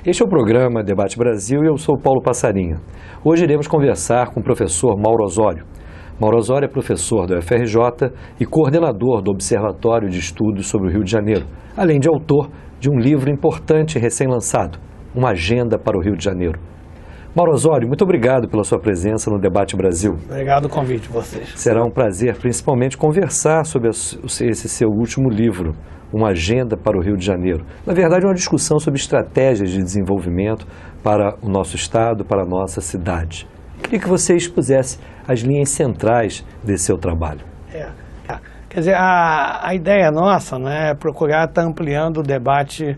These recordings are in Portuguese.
Este é o programa Debate Brasil e eu sou Paulo Passarinho. Hoje iremos conversar com o professor Mauro Osório. Mauro Osório é professor da UFRJ e coordenador do Observatório de Estudos sobre o Rio de Janeiro, além de autor de um livro importante recém-lançado, Uma Agenda para o Rio de Janeiro. Mauro Osório, muito obrigado pela sua presença no Debate Brasil. Obrigado pelo convite de vocês. Será um prazer, principalmente, conversar sobre esse seu último livro, Uma Agenda para o Rio de Janeiro. Na verdade, uma discussão sobre estratégias de desenvolvimento para o nosso estado, para a nossa cidade. Queria que você expusesse as linhas centrais desse seu trabalho. Quer dizer, a ideia nossa, né, é procurar estar ampliando o debate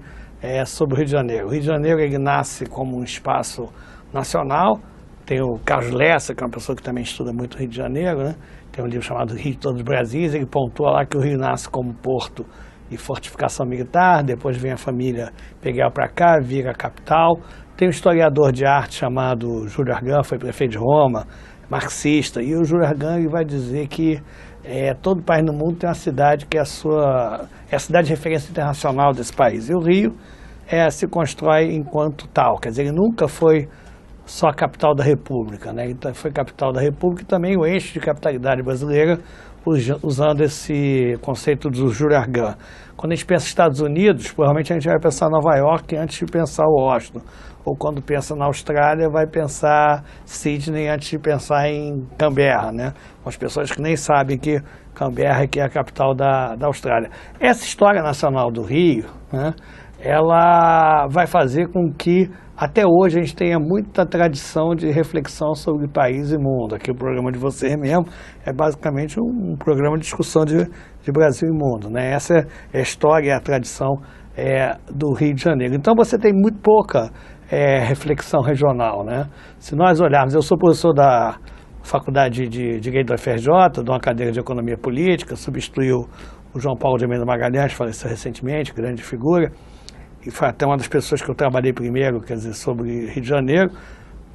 sobre o Rio de Janeiro. O Rio de Janeiro ele nasce como um espaço nacional. Tem o Carlos Lessa, que é uma pessoa que também estuda muito o Rio de Janeiro, né? Tem um livro chamado Rio de Todos os Brasis, ele pontua lá que o Rio nasce como porto e fortificação militar, depois vem a família pegar para cá, vira a capital. Tem um historiador de arte chamado Júlio Argan, foi prefeito de Roma, marxista, e o Júlio Argan ele vai dizer que todo país no mundo tem uma cidade que é a cidade de referência internacional desse país. E o Rio se constrói enquanto tal, quer dizer, ele nunca foi só a capital da República, né? Então, foi capital da República e também o eixo de capitalidade brasileira, usando esse conceito do Júlio Argan. Quando a gente pensa nos Estados Unidos, provavelmente a gente vai pensar em Nova York antes de pensar Washington. Ou quando pensa na Austrália, vai pensar Sydney antes de pensar em Canberra, né? As pessoas que nem sabem que Canberra é a capital da Austrália. Essa história nacional do Rio, né, ela vai fazer com que até hoje a gente tenha muita tradição de reflexão sobre país e mundo. Aqui o programa de vocês mesmo é basicamente um programa de discussão de Brasil e mundo, né? Essa é a história e a tradição do Rio de Janeiro. Então você tem muito pouca reflexão regional, né? Se nós olharmos, eu sou professor da Faculdade de Direito da UFRJ, de uma cadeira de Economia Política, substituiu o João Paulo de Almeida Magalhães, faleceu recentemente, grande figura, e foi até uma das pessoas que eu trabalhei primeiro, quer dizer, sobre Rio de Janeiro,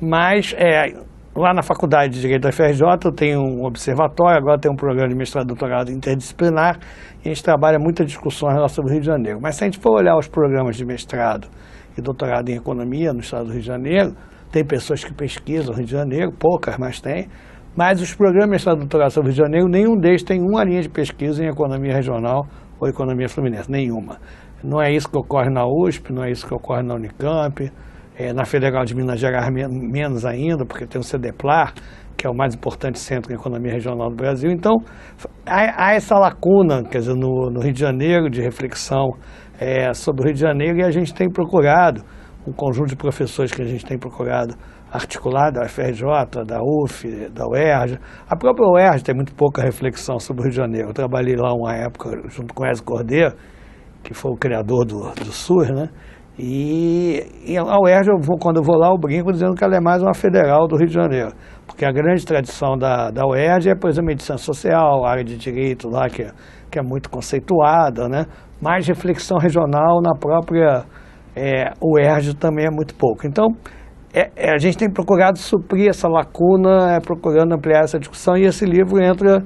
mas lá na Faculdade de Direito da UFRJ eu tenho um observatório, agora tem um programa de mestrado e doutorado interdisciplinar, e a gente trabalha muitas discussões sobre o Rio de Janeiro. Mas se a gente for olhar os programas de mestrado e doutorado em economia no estado do Rio de Janeiro, tem pessoas que pesquisam o Rio de Janeiro, poucas, mas tem, mas os programas de mestrado e doutorado sobre o Rio de Janeiro, nenhum deles tem uma linha de pesquisa em economia regional ou economia fluminense, nenhuma. Não é isso que ocorre na USP, não é isso que ocorre na Unicamp, na Federal de Minas Gerais menos ainda, porque tem o CEDEPLAR, que é o mais importante centro em economia regional do Brasil. Então, há essa lacuna, quer dizer, no Rio de Janeiro, de reflexão sobre o Rio de Janeiro, e a gente tem procurado, um conjunto de professores que a gente tem procurado articular, da UFRJ, da UF, da UERJ. A própria UERJ tem muito pouca reflexão sobre o Rio de Janeiro. Eu trabalhei lá uma época junto com o Ezio Cordeiro, que foi o criador do SUS, né? E a UERJ, quando eu vou lá, eu brinco dizendo que ela é mais uma federal do Rio de Janeiro, porque a grande tradição da UERJ por exemplo, medicina social, área de direito lá, que é muito conceituada, né? Mas reflexão regional na própria UERJ também é muito pouco. Então, a gente tem procurado suprir essa lacuna, procurando ampliar essa discussão, e esse livro entra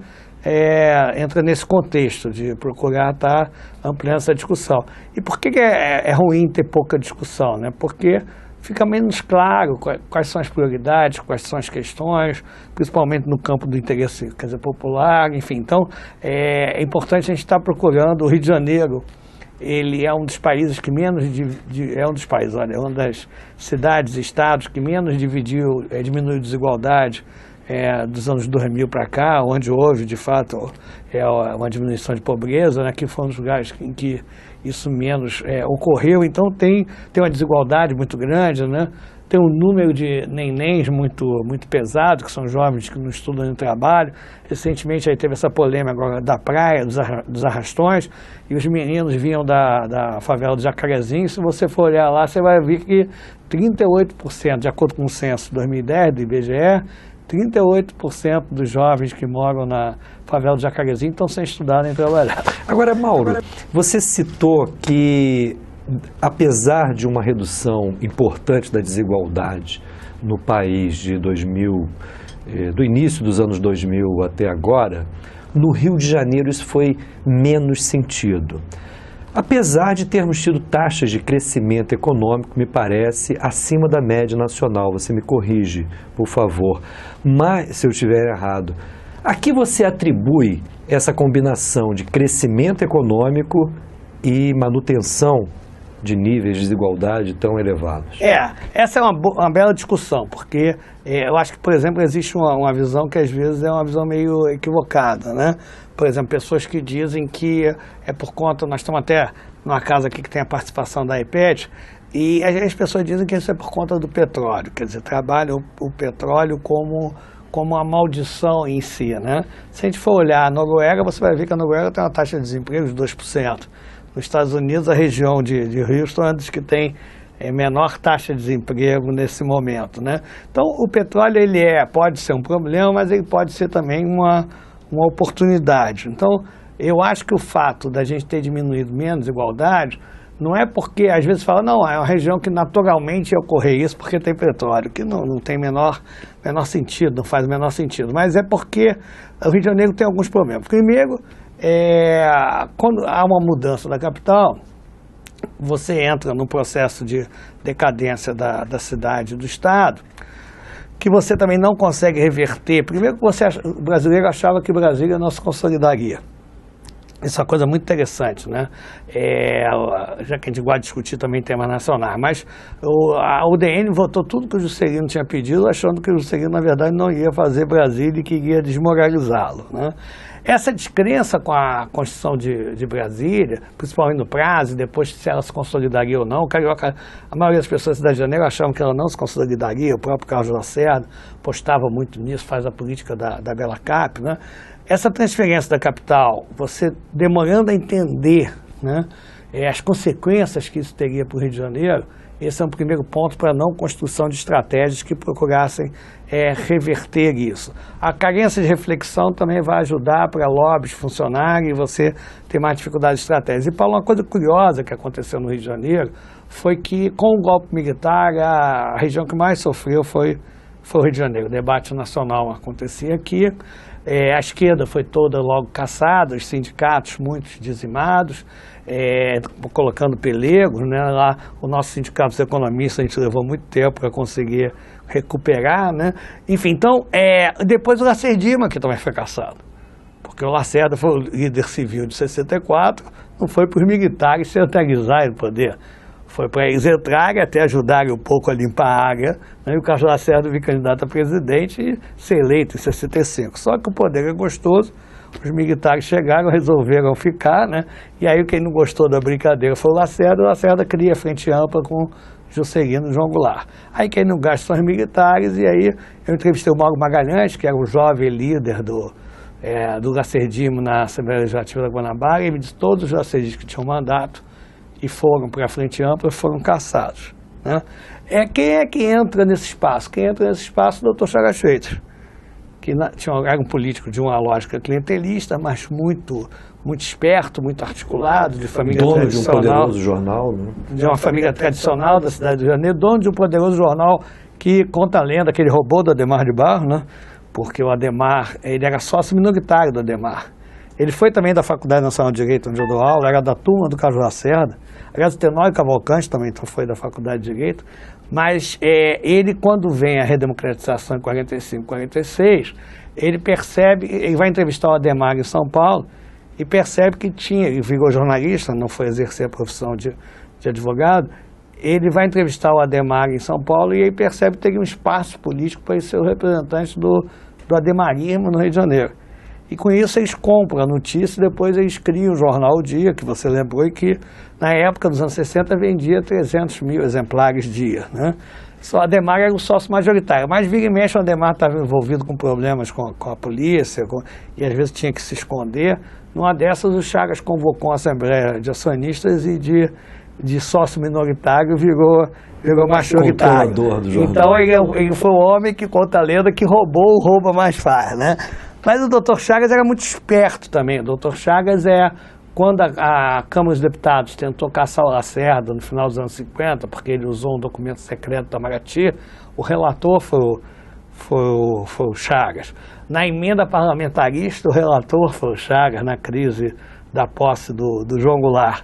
nesse contexto de procurar estar ampliando essa discussão. E por que é ruim ter pouca discussão, né? Porque fica menos claro quais são as prioridades, quais são as questões, principalmente no campo do interesse, quer dizer, popular, enfim. Então, é importante a gente estar procurando. O Rio de Janeiro, ele é um dos países que menos é uma das cidades e estados que menos diminuiu desigualdade dos anos 2000 para cá, onde houve, de fato, uma diminuição de pobreza, né, que foi um dos lugares em que isso menos ocorreu. Então tem uma desigualdade muito grande, né? Tem um número de nenéns muito pesado, que são jovens que não estudam nem trabalham. Recentemente aí teve essa polêmica agora da praia, dos arrastões, e os meninos vinham da favela do Jacarezinho. Se você for olhar lá, você vai ver que 38%, de acordo com o censo 2010 do IBGE, 38% dos jovens que moram na favela do Jacarezinho estão sem estudar nem trabalhar. Agora, Mauro, você citou que, apesar de uma redução importante da desigualdade no país do início dos anos 2000 até agora, no Rio de Janeiro isso foi menos sentido. Apesar de termos tido taxas de crescimento econômico, me parece, acima da média nacional. Você me corrige, por favor. Mas, se eu estiver errado, a que você atribui essa combinação de crescimento econômico e manutenção de níveis de desigualdade tão elevados? Essa é uma bela discussão, porque eu acho que, por exemplo, existe uma visão que às vezes é uma visão meio equivocada, né? Por exemplo, pessoas que dizem que é por conta, nós estamos até numa casa aqui que tem a participação da IPET, e as pessoas dizem que isso é por conta do petróleo, quer dizer, trabalham o petróleo como uma maldição em si, né? Se a gente for olhar a Noruega, você vai ver que a Noruega tem uma taxa de desemprego de 2%. Nos Estados Unidos, a região de Houston é dos que tem menor taxa de desemprego nesse momento, né? Então, o petróleo pode ser um problema, mas ele pode ser também uma oportunidade. Então, eu acho que o fato da gente ter diminuído menos desigualdade não é porque, às vezes, fala, não, é uma região que naturalmente ia ocorrer isso porque tem petróleo, que não tem menor sentido, não faz o menor sentido, mas é porque o Rio de Janeiro tem alguns problemas. Primeiro, quando há uma mudança da capital, você entra num processo de decadência da cidade e do estado, que você também não consegue reverter. Primeiro que o brasileiro achava que Brasília não se consolidaria. Isso é uma coisa muito interessante, né? Já que a gente gosta de discutir também temas nacionais, mas a UDN votou tudo que o Juscelino tinha pedido, achando que o Juscelino, na verdade, não ia fazer Brasília e que ia desmoralizá-lo, né? Essa descrença com a Constituição de Brasília, principalmente no prazo, e depois se ela se consolidaria ou não, a maioria das pessoas da Cidade de Janeiro achavam que ela não se consolidaria, o próprio Carlos Lacerda postava muito nisso, faz a política da Bela Cap, né? Essa transferência da capital, você demorando a entender, né, as consequências que isso teria para o Rio de Janeiro, esse é um primeiro ponto para a não construção de estratégias que procurassem reverter isso. A carência de reflexão também vai ajudar para lobbies funcionarem e você ter mais dificuldade de estratégia. E, Paulo, uma coisa curiosa que aconteceu no Rio de Janeiro foi que, com o golpe militar, a região que mais sofreu foi o Rio de Janeiro. O debate nacional acontecia aqui. A esquerda foi toda logo caçada, os sindicatos muitos dizimados, colocando pelegos, né? Lá o nosso sindicato dos economistas, a gente levou muito tempo para conseguir recuperar, né? Enfim, então, depois o Lacerda que também foi caçado, porque o Lacerda foi o líder civil de 64, não foi para os militares centralizarem o poder. Foi para eles entrarem, até ajudarem um pouco a limpar a área, né? E o Carlos Lacerda vir candidato a presidente e ser eleito em 65. Só que o poder é gostoso, os militares chegaram, resolveram ficar, né? E aí quem não gostou da brincadeira foi o Lacerda cria frente ampla com Juscelino e João Goulart. Aí quem não gasta são os militares, e aí eu entrevistei o Mauro Magalhães, que era o jovem líder do lacerdismo na Assembleia Legislativa da Guanabara, e ele me disse que todos os lacerdistas que tinham mandato e foram para a frente ampla foram caçados, né? Quem é que entra nesse espaço? Quem entra nesse espaço é o Dr. Chagas Freitas, que era um político de uma lógica clientelista, mas muito esperto, muito articulado, de família dono tradicional. De um poderoso jornal, né? De uma família tradicional da cidade do Rio de Janeiro, dono de um poderoso jornal que conta a lenda que ele roubou do Adhemar de Barros, né? Porque o Adhemar, ele era sócio minoritário do Adhemar. Ele foi também da Faculdade Nacional de Direito, onde eu dou aula, era da turma do Carlos Lacerda. Aliás, o Tenório Cavalcante também foi da Faculdade de Direito. Mas ele, quando vem a redemocratização em 45, 46, ele percebe, ele vai entrevistar o Adhemar em São Paulo e percebe que ele virou jornalista, não foi exercer a profissão de advogado. Ele vai entrevistar o Adhemar em São Paulo e aí percebe que tem um espaço político para ele ser o representante do adhemarismo no Rio de Janeiro. E com isso eles compram a notícia e depois eles criam o jornal O Dia, que você lembrou, e que na época dos anos 60 vendia 300 mil exemplares dia, né? Só o Adhemar era o sócio majoritário, mas vira e mexe o Adhemar estava envolvido com problemas com a polícia e às vezes tinha que se esconder. Numa dessas o Chagas convocou uma assembleia de acionistas e de sócio minoritário virou majoritário. Do jornal. Então ele foi o homem que conta a lenda que roubou o rouba mais faz, né? Mas o Dr. Chagas era muito esperto também. O Dr. Chagas quando a Câmara dos Deputados tentou caçar o Lacerda no final dos anos 50, porque ele usou um documento secreto do Itamaraty, o relator foi o Chagas. Na emenda parlamentarista, o relator foi o Chagas, na crise da posse do João Goulart.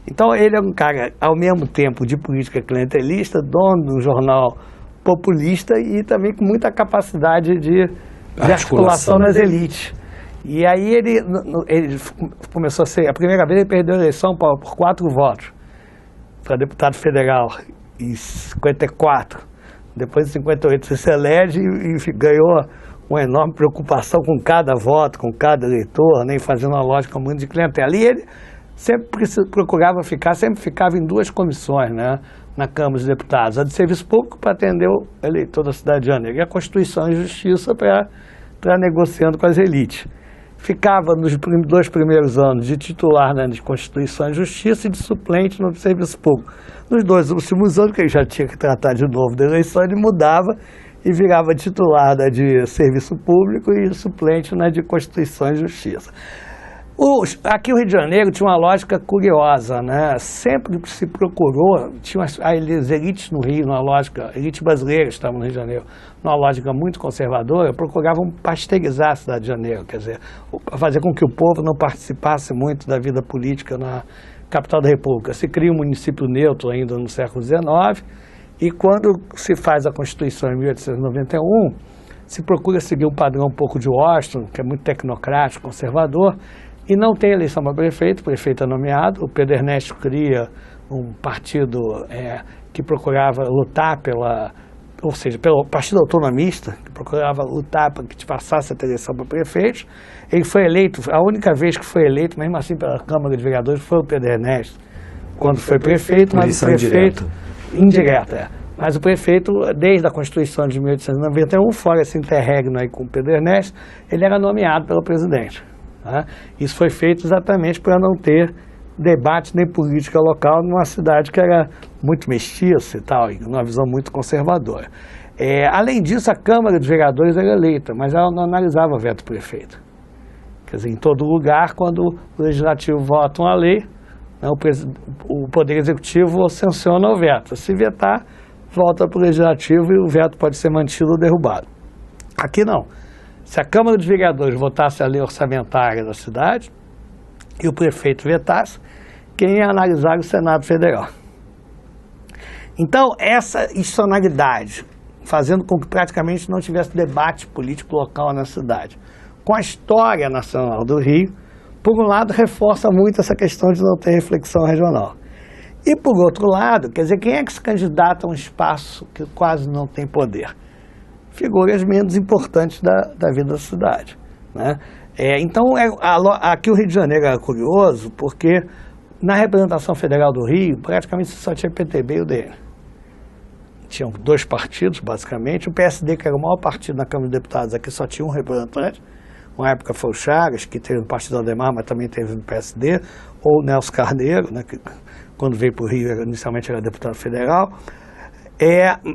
Então ele é um cara, ao mesmo tempo, de política clientelista, dono de um jornal populista e também com muita capacidade de articulação nas elites. E aí ele começou a ser, a primeira vez ele perdeu a eleição por 4 votos para deputado federal em 54. Depois em 58 você se elege e ganhou uma enorme preocupação com cada voto, com cada eleitor, nem fazendo uma lógica muito de clientela. E ele sempre procurava ficar, sempre ficava em 2 comissões, né, na Câmara dos Deputados, a de Serviço Público para atender o eleitor da cidade de Janeiro e a Constituição e Justiça para negociando com as elites. Ficava nos 2 primeiros anos de titular na Constituição e Justiça e de suplente no Serviço Público. Nos 2 últimos anos, que ele já tinha que tratar de novo da eleição, ele mudava e virava titular da de Serviço Público e suplente na de Constituição e Justiça. Aqui o Rio de Janeiro tinha uma lógica curiosa, né? Sempre se procurou, tinha as elites no Rio, numa lógica, elites brasileiras estavam no Rio de Janeiro, numa lógica muito conservadora, procuravam pasteurizar a cidade de Janeiro, quer dizer, fazer com que o povo não participasse muito da vida política na capital da República. Se cria um município neutro ainda no século XIX, e quando se faz a Constituição em 1891, se procura seguir um padrão um pouco de Washington, que é muito tecnocrático, conservador, e não tem eleição para prefeito, o prefeito é nomeado, o Pedro Ernesto cria um partido que procurava lutar pelo partido autonomista, que procurava lutar para que te passasse a eleição para prefeito. Ele foi eleito, a única vez que foi eleito, mesmo assim pela Câmara de Vereadores, foi o Pedro Ernesto, quando foi prefeito, mas o prefeito indireta. Mas o prefeito, desde a Constituição de 1891, fora esse interregno aí com o Pedro Ernesto, ele era nomeado pelo presidente. Tá? Isso foi feito exatamente para não ter debate nem política local numa cidade que era muito mestiça e tal, e numa visão muito conservadora. Além disso, a Câmara dos Vereadores era eleita, mas ela não analisava o veto do prefeito. Quer dizer, em todo lugar, quando o Legislativo vota uma lei, né, o Poder Executivo sanciona o veto. Se vetar, volta para o Legislativo e o veto pode ser mantido ou derrubado. Aqui não. Se a Câmara dos Vereadores votasse a lei orçamentária da cidade e o prefeito vetasse, quem ia analisar era o Senado Federal. Então, essa institucionalidade, fazendo com que praticamente não tivesse debate político local na cidade, com a história nacional do Rio, por um lado, reforça muito essa questão de não ter reflexão regional. E, por outro lado, quer dizer, quem é que se candidata a um espaço que quase não tem poder? Figuras menos importantes da vida da cidade, né? Então, aqui o Rio de Janeiro era curioso, porque na representação federal do Rio, praticamente só tinha PTB e o DN. Tinham 2 partidos, basicamente. O PSD, que era o maior partido na Câmara dos Deputados, aqui só tinha um representante. Uma época foi o Chagas, que teve no Partido Ademar, mas também teve no PSD, ou o Nelson Carneiro, né, que quando veio para o Rio, inicialmente era deputado federal.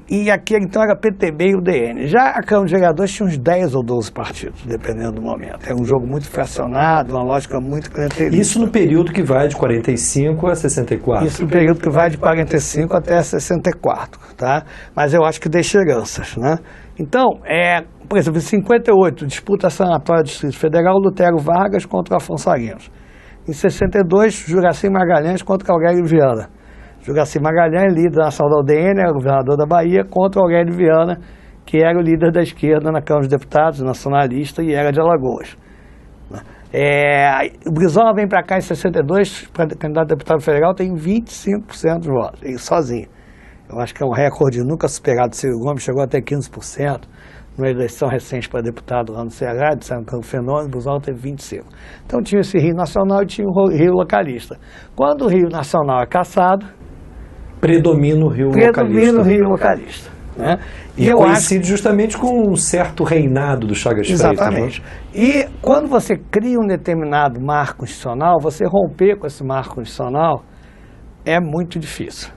E aqui, então, era PTB e o DN. Já a Câmara de Vereadores tinha uns 10 ou 12 partidos, dependendo do momento. Era um jogo muito fracionado, uma lógica muito clientelista. Isso no período que vai de 45 a 64? Isso no período que vai de 45 até 64, tá? Mas eu acho que deixa heranças, né? Então, por exemplo, em 58, disputa sanatória do Distrito Federal, Lutero Vargas contra Afonso Arinos. Em 62, Juracy Magalhães contra Aurélio Viana. Juracy Magalhães, líder nacional da UDN, era governador da Bahia, contra Aurélio Viana, que era o líder da esquerda na Câmara dos Deputados, nacionalista, e era de Alagoas. O Brizola vem para cá em 62, para candidato a deputado federal, tem 25% de votos, ele sozinho. Eu acho que é um recorde nunca superado. Ciro Gomes chegou até 15%, numa eleição recente para deputado lá no Ceará, disseram que é um fenômeno, o Brizola teve 25%. Então tinha esse Rio Nacional e tinha o Rio localista. Quando o Rio Nacional é cassado, predomina o Rio localista. Né? E coincide justamente com um certo reinado do Chagas Freitas. Exatamente. E quando você cria um determinado marco constitucional, você romper com esse marco constitucional é muito difícil.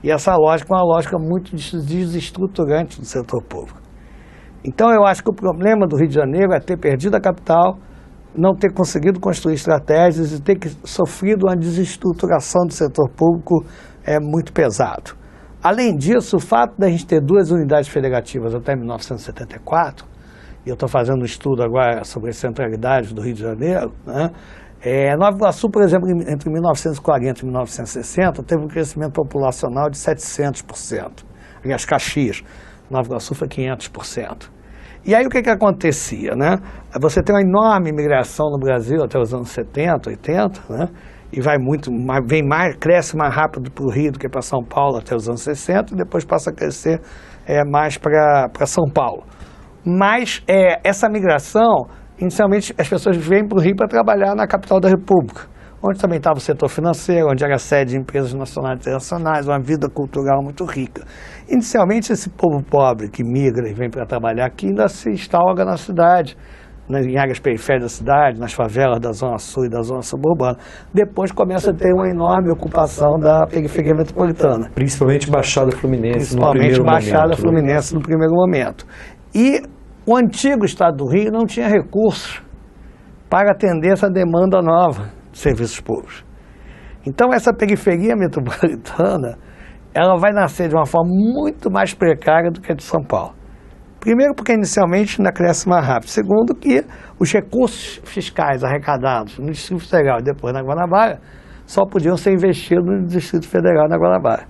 E essa lógica é uma lógica muito desestruturante do setor público. Então eu acho que o problema do Rio de Janeiro é ter perdido a capital, não ter conseguido construir estratégias e ter sofrido uma desestruturação do setor público muito pesado. Além disso, o fato da gente ter 2 unidades federativas até 1974, e eu estou fazendo um estudo agora sobre as centralidades do Rio de Janeiro, né, Nova Iguaçu, por exemplo, entre 1940 e 1960, teve um crescimento populacional de 700%. Aliás, Caxias, Nova Iguaçu foi 500%. E aí o que acontecia, né? Você tem uma enorme imigração no Brasil até os anos 70, 80, né? E cresce mais rápido para o Rio do que para São Paulo até os anos 60, e depois passa a crescer mais para São Paulo. Mas essa migração, inicialmente as pessoas vêm para o Rio para trabalhar na capital da República, onde também estava o setor financeiro, onde era sede de empresas nacionais e internacionais, uma vida cultural muito rica. Inicialmente esse povo pobre que migra e vem para trabalhar aqui ainda se instala na cidade, em áreas periféricas da cidade, nas favelas da Zona Sul e da Zona Suburbana. Depois começa a ter uma enorme ocupação da periferia metropolitana. Principalmente Baixada Fluminense no primeiro momento. Principalmente Baixada Fluminense no primeiro momento. E o antigo Estado do Rio não tinha recursos para atender essa demanda nova de serviços públicos. Então essa periferia metropolitana, ela vai nascer de uma forma muito mais precária do que a de São Paulo. Primeiro porque inicialmente ainda cresce mais rápido. Segundo que os recursos fiscais arrecadados no Distrito Federal e depois na Guanabara só podiam ser investidos no Distrito Federal e na Guanabara.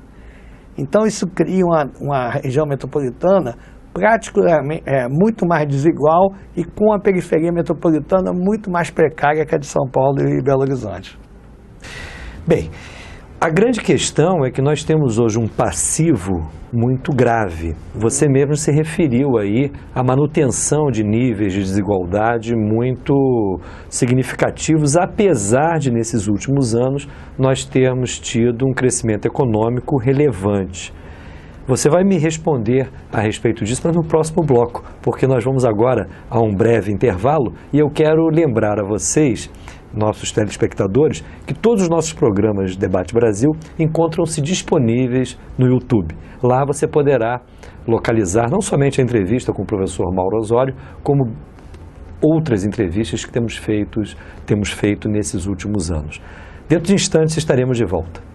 Então isso cria uma região metropolitana praticamente muito mais desigual e com a periferia metropolitana muito mais precária que a de São Paulo e Belo Horizonte. Bem, a grande questão é que nós temos hoje um passivo muito grave. Você mesmo se referiu aí à manutenção de níveis de desigualdade muito significativos, apesar de, nesses últimos anos, nós termos tido um crescimento econômico relevante. Você vai me responder a respeito disso, mas no próximo bloco, porque nós vamos agora a um breve intervalo e eu quero lembrar a vocês, nossos telespectadores, que todos os nossos programas de Debate Brasil encontram-se disponíveis no YouTube. Lá você poderá localizar não somente a entrevista com o professor Mauro Osório, como outras entrevistas que temos feito nesses últimos anos. Dentro de instantes estaremos de volta.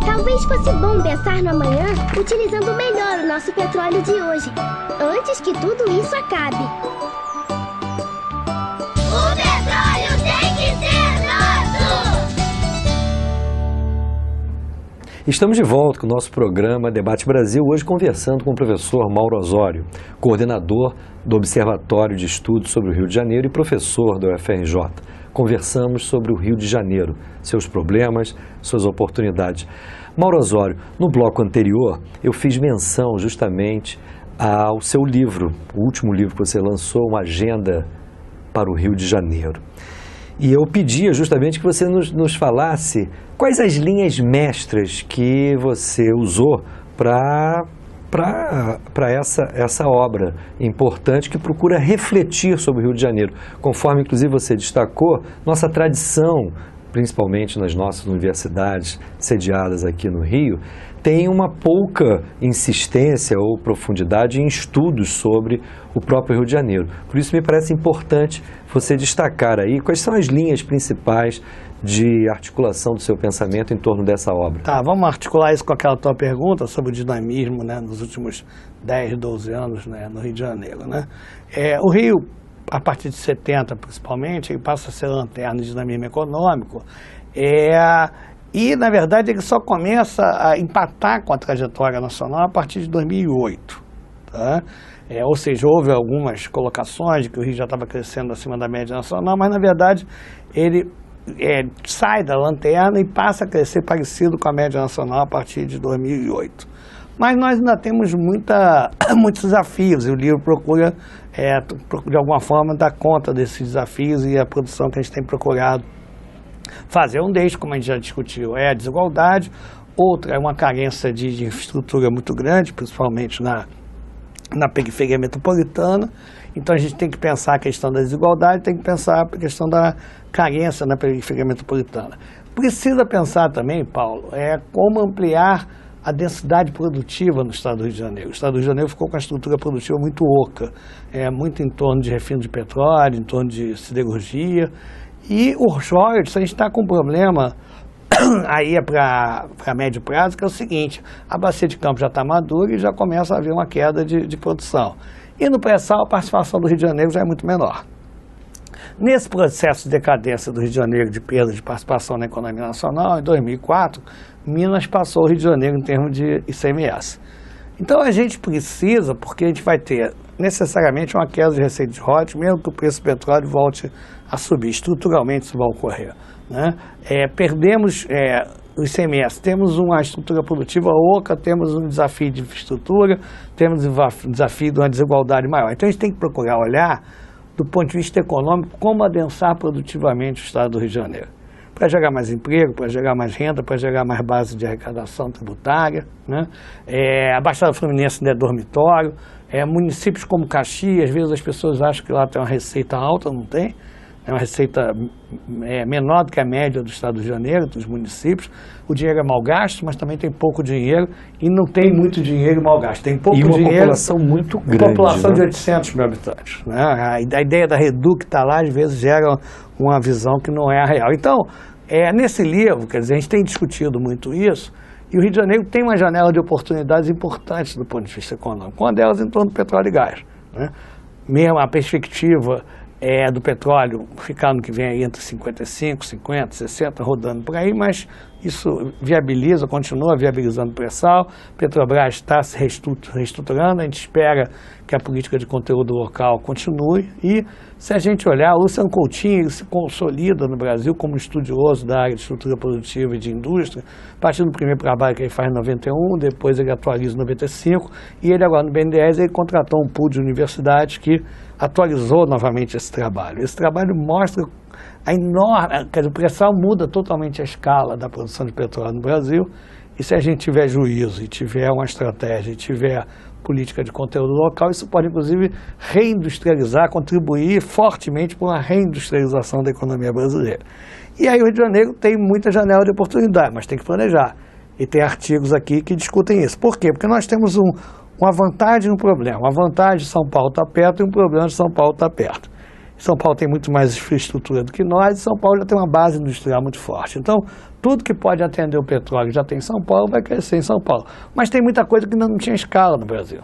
Talvez fosse bom pensar no amanhã utilizando melhor o nosso petróleo de hoje, antes que tudo isso acabe. O petróleo tem que ser nosso! Estamos de volta com o nosso programa Debate Brasil, hoje conversando com o professor Mauro Osório, coordenador do Observatório de Estudos sobre o Rio de Janeiro e professor da UFRJ. Conversamos sobre o Rio de Janeiro, seus problemas, suas oportunidades. Mauro Osório, no bloco anterior eu fiz menção justamente ao seu livro, o último livro que você lançou, Uma Agenda para o Rio de Janeiro. E eu pedia justamente que você nos falasse quais as linhas mestras que você usou para essa obra importante que procura refletir sobre o Rio de Janeiro. Conforme, inclusive, você destacou, nossa tradição, principalmente nas nossas universidades sediadas aqui no Rio, tem uma pouca insistência ou profundidade em estudos sobre o próprio Rio de Janeiro. Por isso me parece importante você destacar aí quais são as linhas principais de articulação do seu pensamento em torno dessa obra. Tá, vamos articular isso com aquela tua pergunta sobre o dinamismo, né, nos últimos 10, 12 anos, né, no Rio de Janeiro, né? O Rio, a partir de 70 principalmente, ele passa a ser lanterna de dinamismo econômico, e na verdade ele só começa a empatar com a trajetória nacional a partir de 2008, tá? Ou seja, houve algumas colocações de que o Rio já estava crescendo acima da média nacional, mas na verdade ele sai da lanterna e passa a crescer parecido com a média nacional a partir de 2008. Mas nós ainda temos muitos desafios e o livro procura, de alguma forma, dar conta desses desafios e a produção que a gente tem procurado fazer. Um deles, como a gente já discutiu, é a desigualdade, outra é uma carência de infraestrutura muito grande, principalmente na periferia metropolitana, Então a gente tem que pensar a questão da desigualdade, tem que pensar a questão da carência na periferia metropolitana. Precisa pensar também, Paulo, como ampliar a densidade produtiva no estado do Rio de Janeiro. O estado do Rio de Janeiro ficou com a estrutura produtiva muito oca, muito em torno de refino de petróleo, em torno de siderurgia. E os royalties, a gente está com um problema aí para médio prazo, que é o seguinte: a bacia de Campos já está madura e já começa a haver uma queda de produção. E no pré-sal, a participação do Rio de Janeiro já é muito menor. Nesse processo de decadência do Rio de Janeiro, de perda de participação na economia nacional, em 2004, Minas passou o Rio de Janeiro em termos de ICMS. Então a gente precisa, porque a gente vai ter necessariamente uma queda de receita de royalties, mesmo que o preço do petróleo volte a subir, estruturalmente isso vai ocorrer, né? Perdemos o ICMS, temos uma estrutura produtiva oca, temos um desafio de infraestrutura, temos um desafio de uma desigualdade maior. Então a gente tem que procurar olhar, do ponto de vista econômico, como adensar produtivamente o estado do Rio de Janeiro. Para gerar mais emprego, para gerar mais renda, para gerar mais base de arrecadação tributária, né? A Baixada Fluminense não é dormitório, municípios como Caxias, às vezes as pessoas acham que lá tem uma receita alta, não tem. É uma receita menor do que a média do estado do Rio de Janeiro, dos municípios. O dinheiro é mal gasto, mas também tem pouco dinheiro e não tem muito dinheiro mal gasto. Tem pouco dinheiro. E uma população muito grande. Uma população, né? de 800 mil habitantes. Né? A ideia da Redu que está lá, às vezes, gera uma visão que não é a real. Então, nesse livro, quer dizer, a gente tem discutido muito isso, e o Rio de Janeiro tem uma janela de oportunidades importantes do ponto de vista econômico, uma delas em torno do petróleo e gás. Né? Mesmo a perspectiva do petróleo ficar no que vem aí entre 55, 50, 60, rodando por aí, mas isso viabiliza, continua viabilizando o pré-sal. Petrobras está se reestruturando, a gente espera que a política de conteúdo local continue e, se a gente olhar, o Luciano Coutinho se consolida no Brasil como estudioso da área de estrutura produtiva e de indústria, a partir do primeiro trabalho que ele faz em 91, depois ele atualiza em 95, e ele agora no BNDES ele contratou um pool de universidades que atualizou novamente esse trabalho. Esse trabalho mostra a enorme, quer dizer, o pré-sal muda totalmente a escala da produção de petróleo no Brasil, e se a gente tiver juízo e tiver uma estratégia e tiver política de conteúdo local, isso pode inclusive reindustrializar, contribuir fortemente para uma reindustrialização da economia brasileira. E aí o Rio de Janeiro tem muita janela de oportunidade, mas tem que planejar. E tem artigos aqui que discutem isso. Por quê? Porque nós temos uma vantagem e um problema. Uma vantagem de São Paulo está perto e um problema de São Paulo está perto. São Paulo tem muito mais infraestrutura do que nós, e São Paulo já tem uma base industrial muito forte. Então, tudo que pode atender o petróleo já tem em São Paulo, vai crescer em São Paulo. Mas tem muita coisa que ainda não tinha escala no Brasil.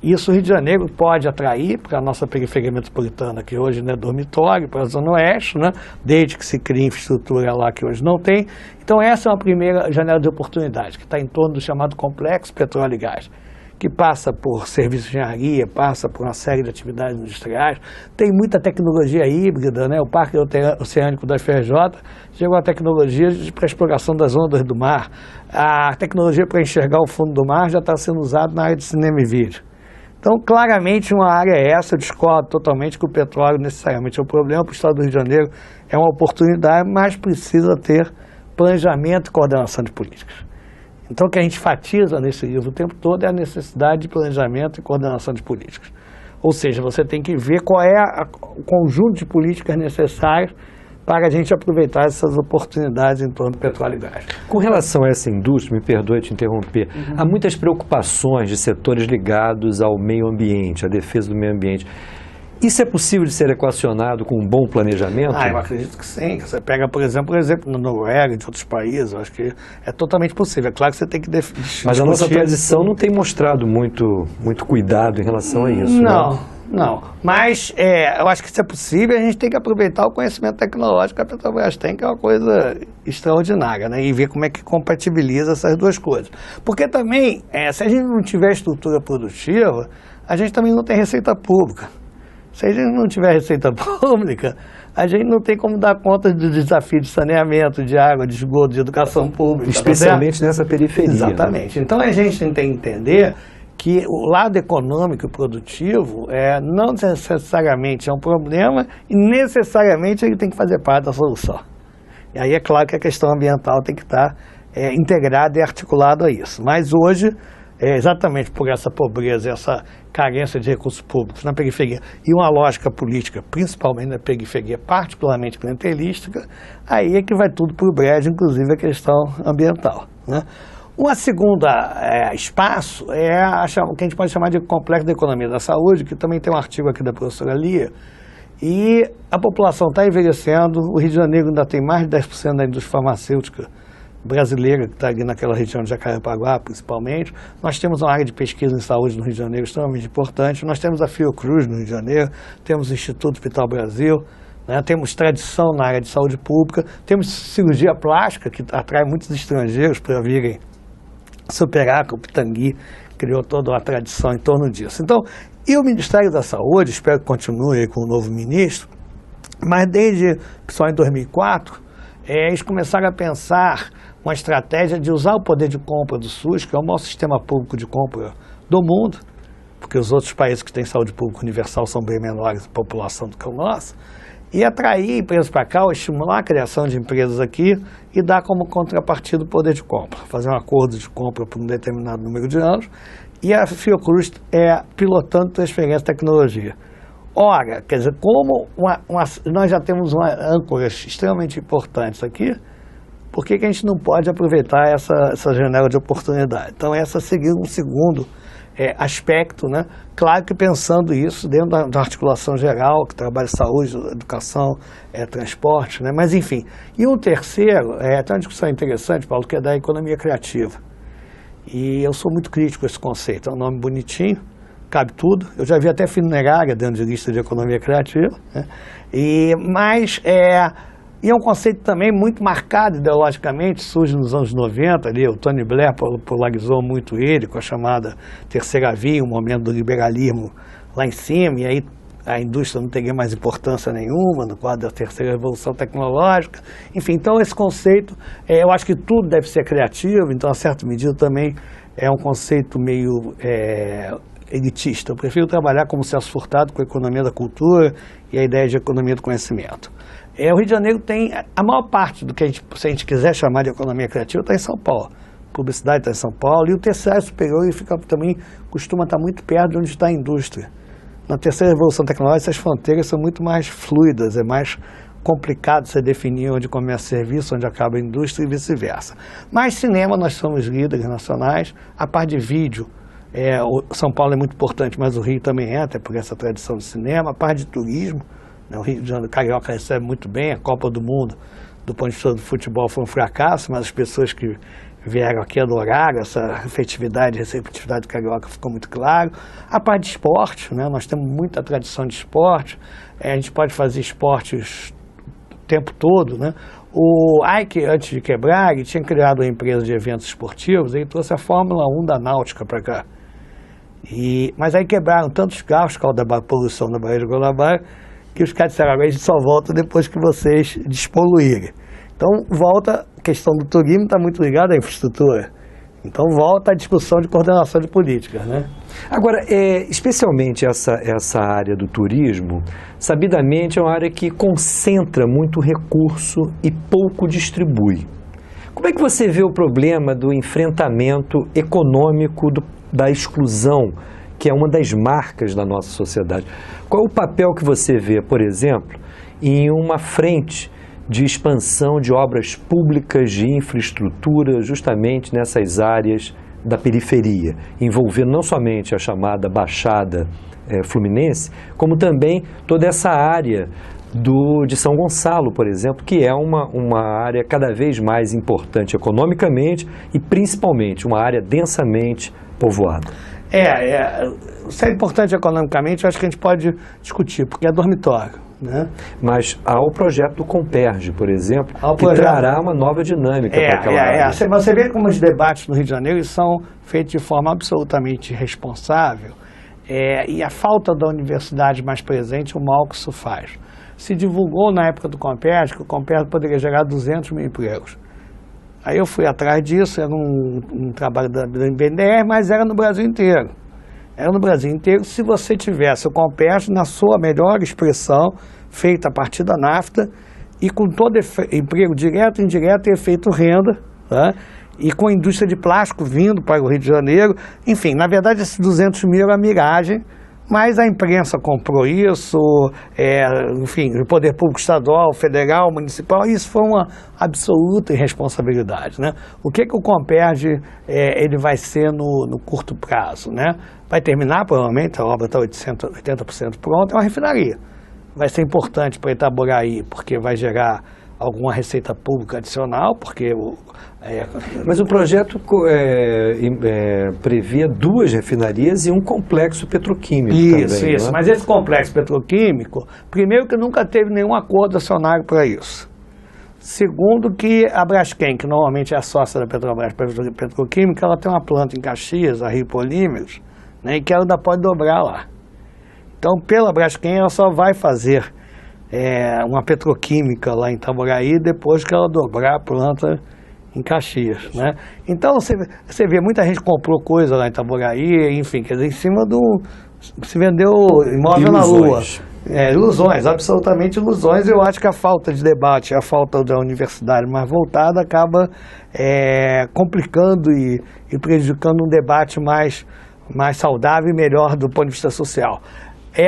Isso o Rio de Janeiro pode atrair para a nossa periferia metropolitana, que hoje não é dormitório, para a Zona Oeste, né? Desde que se crie infraestrutura lá que hoje não tem. Então, essa é uma primeira janela de oportunidade, que está em torno do chamado complexo petróleo e gás, que passa por serviços de engenharia, passa por uma série de atividades industriais. Tem muita tecnologia híbrida, né? O Parque Oceânico da FRJ chegou a tecnologia para a exploração das ondas do mar. A tecnologia para enxergar o fundo do mar já está sendo usada na área de cinema e vídeo. Então, claramente, uma área essa, eu discordo totalmente que o petróleo necessariamente é um problema. Para o estado do Rio de Janeiro é uma oportunidade, mas precisa ter planejamento e coordenação de políticas. Então, o que a gente enfatiza nesse livro o tempo todo é a necessidade de planejamento e coordenação de políticas. Ou seja, você tem que ver qual é o conjunto de políticas necessárias para a gente aproveitar essas oportunidades em torno do petróleo e gás. Com relação a essa indústria, me perdoe te interromper, há muitas preocupações de setores ligados ao meio ambiente, à defesa do meio ambiente. Isso é possível de ser equacionado com um bom planejamento? Eu acredito que sim. Você pega, por exemplo, na Noruega e de outros países, eu acho que é totalmente possível. É claro que você tem que discutir. Mas a nossa tradição não tem mostrado muito cuidado em relação a isso. Não. Mas eu acho que isso é possível. A gente tem que aproveitar o conhecimento tecnológico que a Petrobras tem, que é uma coisa extraordinária, né? E ver como é que compatibiliza essas duas coisas. Porque também, se a gente não tiver estrutura produtiva, a gente também não tem receita pública. Se a gente não tiver receita pública, a gente não tem como dar conta do desafio de saneamento, de água, de esgoto, de educação pública. Especialmente nessa periferia. Exatamente. Né? Então a gente tem que entender que o lado econômico e produtivo não necessariamente é um problema e necessariamente ele tem que fazer parte da solução. E aí é claro que a questão ambiental tem que estar integrada e articulada a isso. Mas hoje exatamente por essa pobreza, essa carência de recursos públicos na periferia e uma lógica política, principalmente na periferia, particularmente clientelística, aí é que vai tudo para o brejo, inclusive a questão ambiental, né? Uma segunda espaço é o que a gente pode chamar de complexo da economia da saúde, que também tem um artigo aqui da professora Lia, e a população está envelhecendo, o Rio de Janeiro ainda tem mais de 10% da indústria farmacêutica brasileira, que está ali naquela região de Jacarepaguá, principalmente. Nós temos uma área de pesquisa em saúde no Rio de Janeiro extremamente importante, nós temos a Fiocruz no Rio de Janeiro, temos o Instituto Hospital Brasil, né? Temos tradição na área de saúde pública, temos cirurgia plástica, que atrai muitos estrangeiros para virem superar, que o Pitangui criou toda uma tradição em torno disso. Então, e o Ministério da Saúde, espero que continue com o novo ministro, mas desde, só em 2004, eles começaram a pensar uma estratégia de usar o poder de compra do SUS, que é o maior sistema público de compra do mundo, porque os outros países que têm saúde pública universal são bem menores em população do que o nosso, e atrair empresas para cá, ou estimular a criação de empresas aqui e dar como contrapartida o poder de compra, fazer um acordo de compra por um determinado número de anos, e a Fiocruz pilotando transferência de tecnologia. Ora, quer dizer, como nós já temos âncoras extremamente importantes aqui, por que a gente não pode aproveitar essa janela de oportunidade? Então, essa seria um segundo aspecto, né? Claro que pensando isso dentro da articulação geral, que trabalha saúde, educação, transporte, né? Mas enfim. E um terceiro, tem uma discussão interessante, Paulo, que é da economia criativa. E eu sou muito crítico a esse conceito, é um nome bonitinho, cabe tudo. Eu já vi até funerária dentro de lista de economia criativa, né? E é um conceito também muito marcado ideologicamente, surge nos anos 90, ali, o Tony Blair polarizou muito ele com a chamada terceira via, um momento do liberalismo lá em cima, e aí a indústria não teria mais importância nenhuma no quadro da terceira revolução tecnológica. Enfim, então esse conceito, eu acho que tudo deve ser criativo, então a certa medida também é um conceito meio elitista. Eu prefiro trabalhar como Celso Furtado com a economia da cultura e a ideia de economia do conhecimento. O Rio de Janeiro tem a maior parte do que se a gente quiser chamar de economia criativa, está em São Paulo. Publicidade está em São Paulo, e o terciário superior também costuma estar muito perto de onde está a indústria. Na terceira revolução tecnológica, essas fronteiras são muito mais fluidas, é mais complicado você definir onde começa o serviço, onde acaba a indústria e vice-versa. Mas cinema, nós somos líderes nacionais, a parte de vídeo, São Paulo é muito importante, mas o Rio também até por essa tradição de cinema, a parte de turismo, o Rio de Janeiro, Carioca recebe muito bem, a Copa do Mundo, do ponto de vista do futebol, foi um fracasso, mas as pessoas que vieram aqui adoraram essa afetividade, receptividade do Carioca ficou muito claro. A parte de esporte, né? Nós temos muita tradição de esporte, a gente pode fazer esportes o tempo todo, né? O Ike, antes de quebrar, ele tinha criado uma empresa de eventos esportivos, ele trouxe a Fórmula 1 da Náutica para cá. Mas aí quebraram tantos carros por causa da poluição da Baía de Guanabara, que os caras disseram, agora a gente só volta depois que vocês despoluírem. Então, volta, a questão do turismo está muito ligada à infraestrutura. Então, volta a discussão de coordenação de políticas, né? Agora, especialmente essa área do turismo, sabidamente é uma área que concentra muito recurso e pouco distribui. Como é que você vê o problema do enfrentamento econômico da exclusão, que é uma das marcas da nossa sociedade? Qual é o papel que você vê, por exemplo, em uma frente de expansão de obras públicas, de infraestrutura, justamente nessas áreas da periferia, envolvendo não somente a chamada Baixada Fluminense, como também toda essa área de São Gonçalo, por exemplo, que é uma área cada vez mais importante economicamente e principalmente uma área densamente povoada? Se é importante economicamente, eu acho que a gente pode discutir, porque é dormitório, né? Mas há o projeto do Comperj, por exemplo, que trará uma nova dinâmica para aquela área. Você vê como os debates no Rio de Janeiro são feitos de forma absolutamente irresponsável, e a falta da universidade mais presente, o mal que isso faz. Se divulgou na época do Comperj que o Comperj poderia gerar 200 mil empregos. Aí eu fui atrás disso, era um trabalho da BNDES, mas era no Brasil inteiro. Era no Brasil inteiro se você tivesse o Comperj na sua melhor expressão, feita a partir da NAFTA, e com todo emprego direto, indireto e efeito renda, tá? e com a indústria de plástico vindo para o Rio de Janeiro. Enfim, na verdade, esses 200 mil era miragem, mas a imprensa comprou isso, enfim, o poder público estadual, federal, municipal, isso foi uma absoluta irresponsabilidade, né? O que o Comperj ele vai ser no curto prazo, né? Vai terminar, provavelmente, a obra está 80% pronta, é uma refinaria. Vai ser importante para Itaboraí, porque vai gerar alguma receita pública adicional, porque... Mas o projeto previa 2 refinarias e um complexo petroquímico também. Isso, né? Mas esse complexo petroquímico, primeiro que nunca teve nenhum acordo acionário para isso. Segundo que a Braskem, que normalmente é a sócia da Petrobras Petroquímica, ela tem uma planta em Caxias, a Rio Polímeros, né, e que ela ainda pode dobrar lá. Então, pela Braskem, ela só vai fazer uma petroquímica lá em Itaboraí depois que ela dobrar a planta em Caxias, né? Então, você vê, muita gente comprou coisa lá em Itaboraí, enfim, quer dizer, em cima se vendeu imóvel na Lua. Ilusões, absolutamente ilusões. Eu acho que a falta de debate, a falta da universidade mais voltada acaba complicando e prejudicando um debate mais saudável e melhor do ponto de vista social.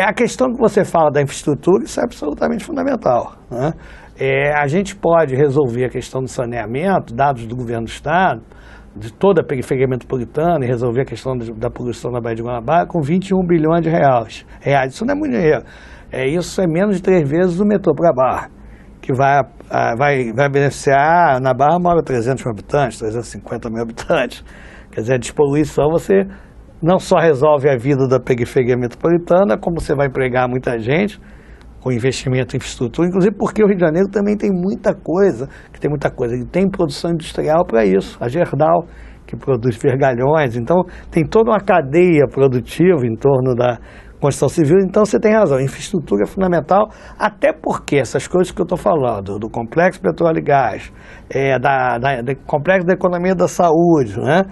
A questão que você fala da infraestrutura, isso é absolutamente fundamental, né? A gente pode resolver a questão do saneamento, dados do governo do estado, de toda a periferia metropolitana, e resolver a questão da poluição na Baía de Guanabara com 21 bilhões de reais. Isso não é muito dinheiro. Isso é menos de 3 vezes o metrô para a Barra, que vai beneficiar. Na Barra mora 300 mil habitantes, 350 mil habitantes. Quer dizer, a despoluição você não só resolve a vida da periferia metropolitana, como você vai empregar muita gente com investimento em infraestrutura, inclusive porque o Rio de Janeiro também tem muita coisa, e tem produção industrial para isso. A Gerdau, que produz vergalhões, então tem toda uma cadeia produtiva em torno da construção civil. Então você tem razão, a infraestrutura é fundamental, até porque essas coisas que eu estou falando, do complexo petróleo e gás, do complexo da economia da saúde, né?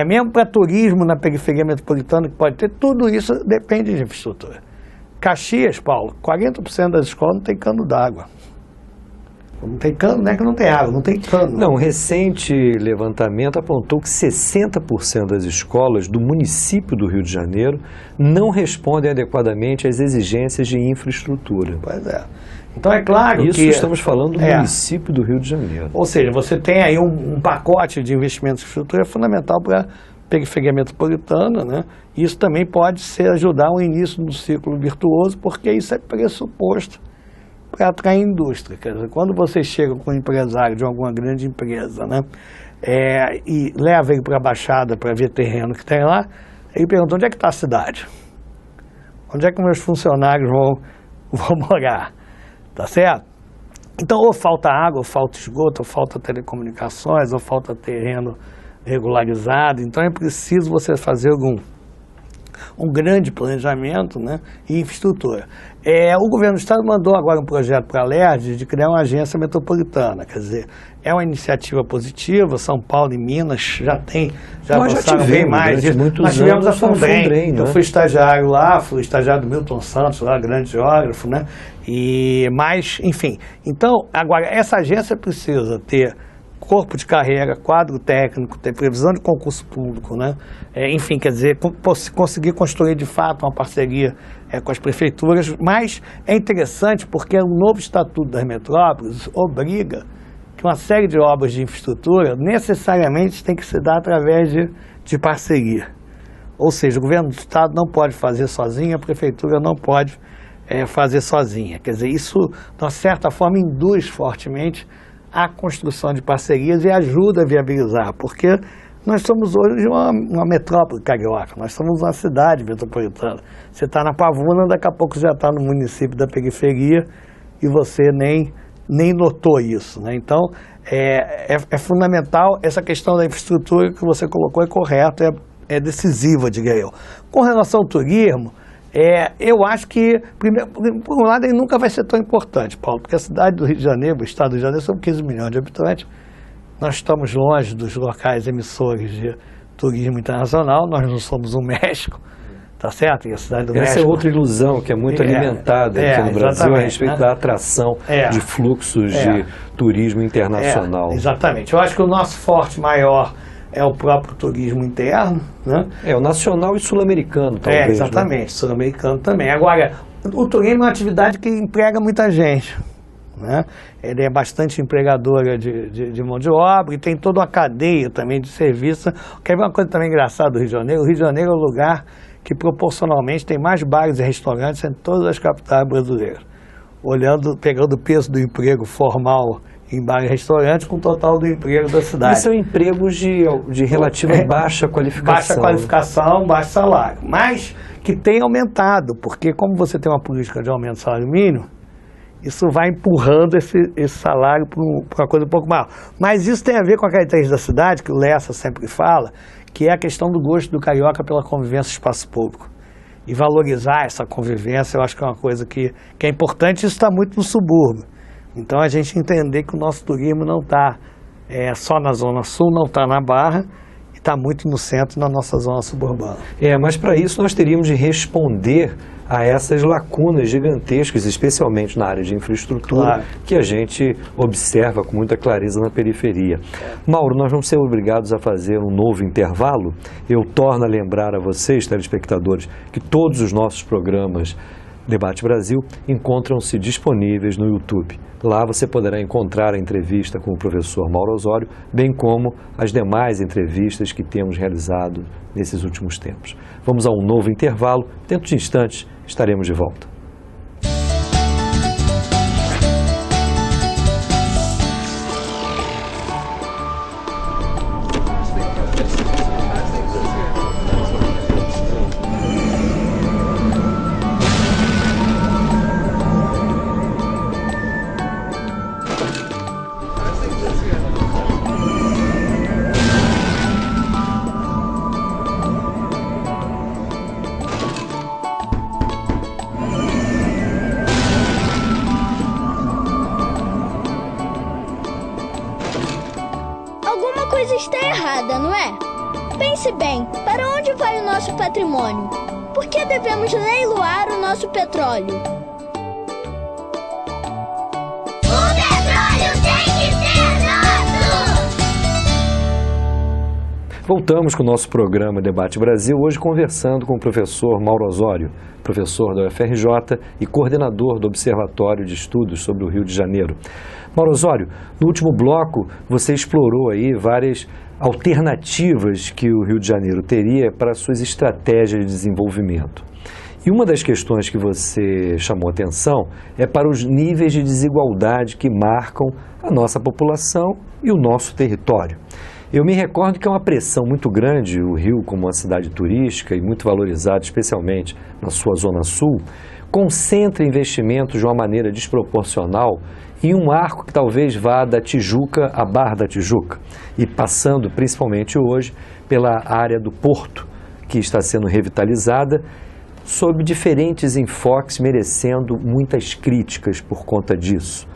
Mesmo para turismo na periferia metropolitana que pode ter, tudo isso depende de infraestrutura. Caxias, Paulo, 40% das escolas não tem cano d'água. Não tem cano, não é que não tem água, não tem cano. Não, um recente levantamento apontou que 60% das escolas do município do Rio de Janeiro não respondem adequadamente às exigências de infraestrutura. Pois é. Então é claro que... Isso estamos falando do município do Rio de Janeiro. Ou seja, você tem aí um pacote de investimentos em infraestrutura fundamental para periferia metropolitana, né? Isso também pode ajudar o início do ciclo virtuoso, porque isso é pressuposto para atrair indústria. Quer dizer, quando você chega com um empresário de alguma grande empresa, né, e leva ele para a Baixada para ver terreno que tem lá, ele pergunta: onde é que está a cidade? Onde é que meus funcionários vão morar? Tá certo? Então, ou falta água, ou falta esgoto, ou falta telecomunicações, ou falta terreno regularizado. Então é preciso você fazer um grande planejamento, né, e infraestrutura. O governo do estado mandou agora um projeto para a LERJ de criar uma agência metropolitana. Quer dizer, é uma iniciativa positiva. São Paulo e Minas já avançaram bem mais. Nós tivemos a Fundrem, né? Eu fui estagiário lá, fui estagiário do Milton Santos, lá, grande geógrafo, né? Mas, enfim. Então, agora, essa agência precisa ter corpo de carreira, quadro técnico, ter previsão de concurso público, né? Enfim, quer dizer, conseguir construir de fato uma parceria com as prefeituras. Mas é interessante porque o novo Estatuto das Metrópoles obriga que uma série de obras de infraestrutura necessariamente tem que se dar através de parceria. Ou seja, o governo do estado não pode fazer sozinho, a prefeitura não pode fazer sozinha. Quer dizer, isso, de uma certa forma, induz fortemente a construção de parcerias e ajuda a viabilizar, porque nós somos hoje uma metrópole carioca, nós somos uma cidade metropolitana. Você está na Pavuna, daqui a pouco já está no município da periferia e você nem notou isso, né? Então, é fundamental. Essa questão da infraestrutura que você colocou é correta, é decisiva, diria eu. Com relação ao turismo, eu acho que, primeiro, por um lado, ele nunca vai ser tão importante, Paulo, porque a cidade do Rio de Janeiro, o estado do Rio de Janeiro, são 15 milhões de habitantes. Nós estamos longe dos locais emissores de turismo internacional, nós não somos o México, tá certo? E a cidade do Essa México... é outra ilusão que é muito alimentada aqui no Brasil a exatamente, respeito né? da atração de fluxos de turismo internacional. Exatamente. Eu acho que o nosso forte maior é o próprio turismo interno, né? O nacional e sul-americano, talvez. Exatamente, né? sul-americano também. Agora, o turismo é uma atividade que emprega muita gente, né? Ele é bastante empregadora de mão de obra e tem toda uma cadeia também de serviço. Quer ver uma coisa também engraçada do Rio de Janeiro? O Rio de Janeiro é o lugar que proporcionalmente tem mais bares e restaurantes em todas as capitais brasileiras. Pegando o peso do emprego formal em bar e restaurante com o total do emprego da cidade. E são empregos de relativa baixa qualificação. Baixa qualificação, baixo salário. Mas que tem aumentado, porque como você tem uma política de aumento do salário mínimo, isso vai empurrando esse salário para uma coisa um pouco maior. Mas isso tem a ver com a característica da cidade, que o Lessa sempre fala, que é a questão do gosto do carioca pela convivência no espaço público. E valorizar essa convivência, eu acho que é uma coisa que é importante, e isso está muito no subúrbio. Então a gente entender que o nosso turismo não está só na Zona Sul, não está na Barra, e está muito no centro, na nossa zona suburbana. Mas para isso nós teríamos de responder a essas lacunas gigantescas, especialmente na área de infraestrutura, que a gente observa com muita clareza na periferia. Mauro, nós vamos ser obrigados a fazer um novo intervalo. Eu torno a lembrar a vocês, telespectadores, que todos os nossos programas Debate Brasil encontram-se disponíveis no YouTube. Lá você poderá encontrar a entrevista com o professor Mauro Osório, bem como as demais entrevistas que temos realizado nesses últimos tempos. Vamos a um novo intervalo. Dentro de instantes estaremos de volta. Está errada, não é? Pense bem, para onde vai o nosso patrimônio? Por que devemos leiloar o nosso petróleo? O petróleo tem que ser nosso! Voltamos com o nosso programa Debate Brasil, hoje conversando com o professor Mauro Osório, professor da UFRJ e coordenador do Observatório de Estudos sobre o Rio de Janeiro. Mauro Osório, no último bloco você explorou aí várias alternativas que o Rio de Janeiro teria para suas estratégias de desenvolvimento. E uma das questões que você chamou atenção é para os níveis de desigualdade que marcam a nossa população e o nosso território. Eu me recordo que é uma pressão muito grande, o Rio como uma cidade turística e muito valorizada, especialmente na sua zona sul, concentra investimentos de uma maneira desproporcional em um arco que talvez vá da Tijuca à Barra da Tijuca e passando principalmente hoje pela área do Porto, que está sendo revitalizada, sob diferentes enfoques, merecendo muitas críticas por conta disso,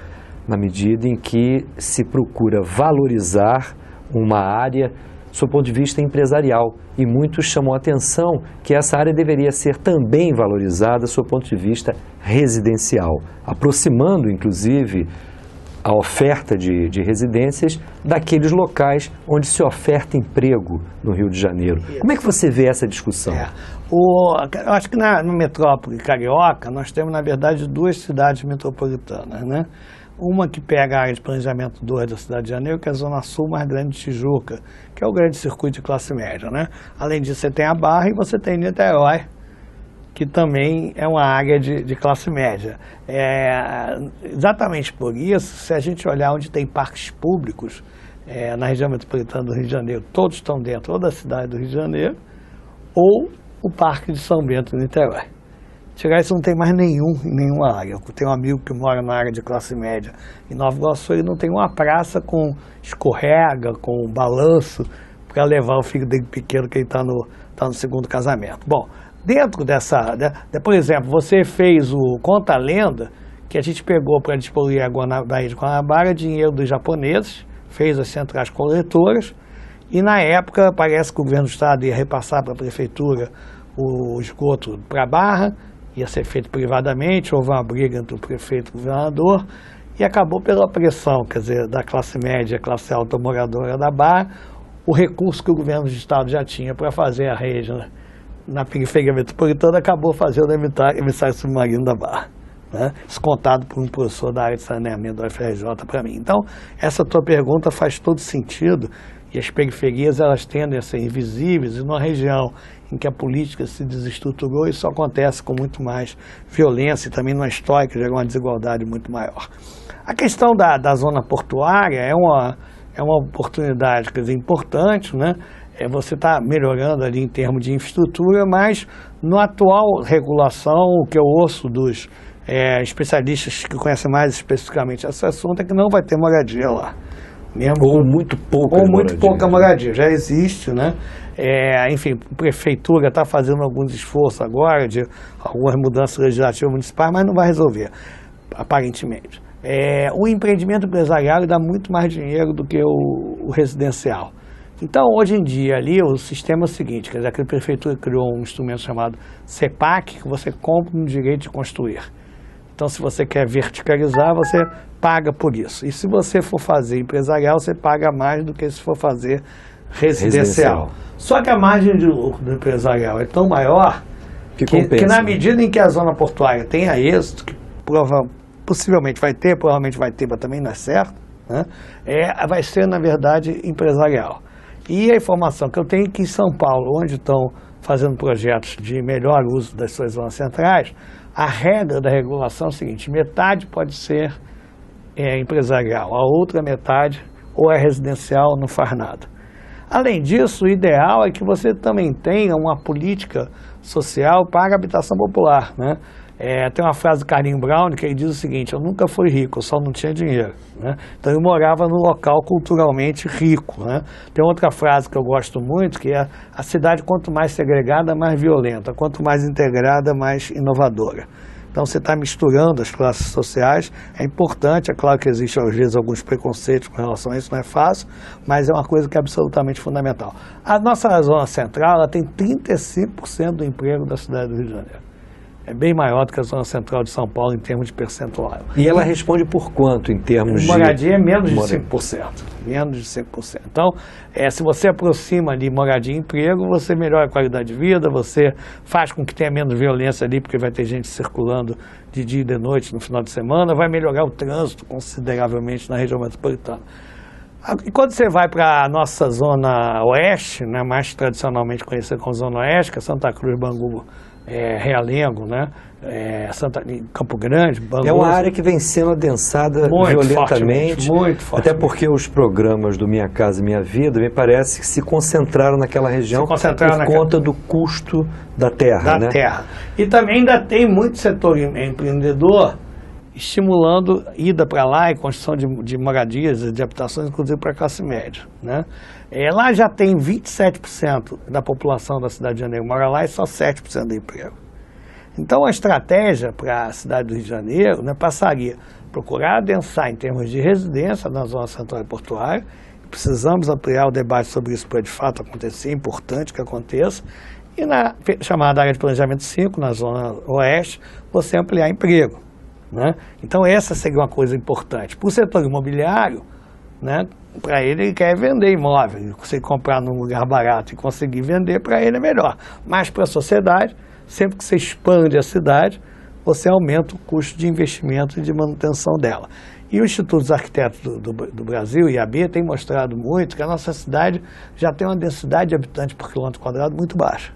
na medida em que se procura valorizar uma área sob o ponto de vista empresarial, e muitos chamam a atenção que essa área deveria ser também valorizada sob o ponto de vista residencial, aproximando inclusive a oferta de residências daqueles locais onde se oferta emprego no Rio de Janeiro. Como é que você vê essa discussão? Eu acho que na metrópole carioca nós temos, na verdade, duas cidades metropolitanas, né? Uma que pega a área de planejamento 2 da cidade de Janeiro, que é a Zona Sul mais grande de Tijuca, que é o grande circuito de classe média, né? Além disso, você tem a Barra e você tem Niterói, que também é uma área de classe média. Exatamente por isso, se a gente olhar onde tem parques públicos na região metropolitana do Rio de Janeiro, todos estão dentro ou da cidade do Rio de Janeiro ou o Parque de São Bento, em Niterói. Chegar isso não tem mais nenhuma área. Eu tenho um amigo que mora na área de classe média em Nova Iguaçu, ele não tem uma praça com escorrega, com balanço, para levar o filho dele pequeno que ele está no segundo casamento. Bom, dentro por exemplo, você fez o Conta a Lenda, que a gente pegou para dispoluir a Baía de Guanabara, dinheiro dos japoneses, fez as centrais coletoras, e na época parece que o governo do estado ia repassar para a prefeitura o esgoto para a Barra, ia ser feito privadamente, houve uma briga entre o prefeito e o governador, e acabou pela pressão, quer dizer, da classe média, classe alta moradora da Barra, o recurso que o governo do estado já tinha para fazer a rede, né, na periferia metropolitana, acabou fazendo o emissário submarino da Barra, né, descontado por um professor da área de saneamento do FRJ para mim. Então, essa tua pergunta faz todo sentido, e as periferias elas tendem a ser invisíveis, e numa região em que a política se desestruturou, isso acontece com muito mais violência, e também numa história que gera uma desigualdade muito maior. A questão da zona portuária é uma oportunidade, quer dizer, importante, né? Você está melhorando ali em termos de infraestrutura, mas na atual regulação, o que eu ouço dos especialistas que conhecem mais especificamente esse assunto é que não vai ter moradia lá. Mesmo ou muito pouca moradia. Já existe, né? Enfim, a prefeitura está fazendo alguns esforços agora de algumas mudanças legislativas municipais, mas não vai resolver, aparentemente. O empreendimento empresarial dá muito mais dinheiro do que o residencial. Então, hoje em dia, ali, o sistema é o seguinte, quer dizer, a prefeitura criou um instrumento chamado CEPAC, que você compra um direito de construir. Então, se você quer verticalizar, você paga por isso. E se você for fazer empresarial, você paga mais do que se for fazer residencial. Só que a margem de lucro do empresarial é tão maior que na medida em que a zona portuária tenha êxito, que possivelmente vai ter, provavelmente vai ter, mas também não é certo, né? Vai ser, na verdade, empresarial. E a informação que eu tenho é que em São Paulo, onde estão fazendo projetos de melhor uso das suas zonas centrais, a regra da regulação é o seguinte: metade pode ser empresarial, a outra metade ou é residencial, não faz nada. Além disso, o ideal é que você também tenha uma política social para a habitação popular, né? Tem uma frase do Carlinhos Brown que ele diz o seguinte: eu nunca fui rico, eu só não tinha dinheiro, né? Então eu morava num local culturalmente rico, né? Tem outra frase que eu gosto muito, que é: a cidade quanto mais segregada, mais violenta, quanto mais integrada, mais inovadora. Então você está misturando as classes sociais, é importante, é claro que existem às vezes alguns preconceitos com relação a isso, não é fácil, mas é uma coisa que é absolutamente fundamental. A nossa zona central ela tem 35% do emprego da cidade do Rio de Janeiro. É bem maior do que a zona central de São Paulo em termos de percentual. E ela responde por quanto em termos de... Moradia é menos de 5%. Menos de 5%. Então, se você aproxima ali moradia e emprego, você melhora a qualidade de vida, você faz com que tenha menos violência ali, porque vai ter gente circulando de dia e de noite no final de semana, vai melhorar o trânsito consideravelmente na região metropolitana. E quando você vai para a nossa zona oeste, né, mais tradicionalmente conhecida como zona oeste, que é Santa Cruz, Bangu, Realengo, né? Campo Grande, Bangu. É uma área que vem sendo adensada violentamente, muito forte. Até porque os programas do Minha Casa Minha Vida, me parece que se concentraram naquela região por conta do custo da terra. Da terra. E também ainda tem muito setor empreendedor estimulando ida para lá e construção de moradias e de habitações, inclusive para a classe média, né? Lá já tem 27% da população da cidade de Janeiro mora lá e só 7% do emprego. Então a estratégia para a cidade do Rio de Janeiro, né, passaria a procurar adensar em termos de residência na zona central e portuária. Precisamos ampliar o debate sobre isso para de fato acontecer, é importante que aconteça. E na chamada área de planejamento 5, na zona oeste, você ampliar emprego, né? Então essa seria uma coisa importante. Para o setor imobiliário, né, para ele quer vender imóvel, conseguir comprar num lugar barato e conseguir vender, para ele é melhor. Mas para a sociedade, sempre que você expande a cidade, você aumenta o custo de investimento e de manutenção dela. E o Instituto dos Arquitetos do Brasil, IAB, tem mostrado muito que a nossa cidade já tem uma densidade de habitantes por quilômetro quadrado muito baixa,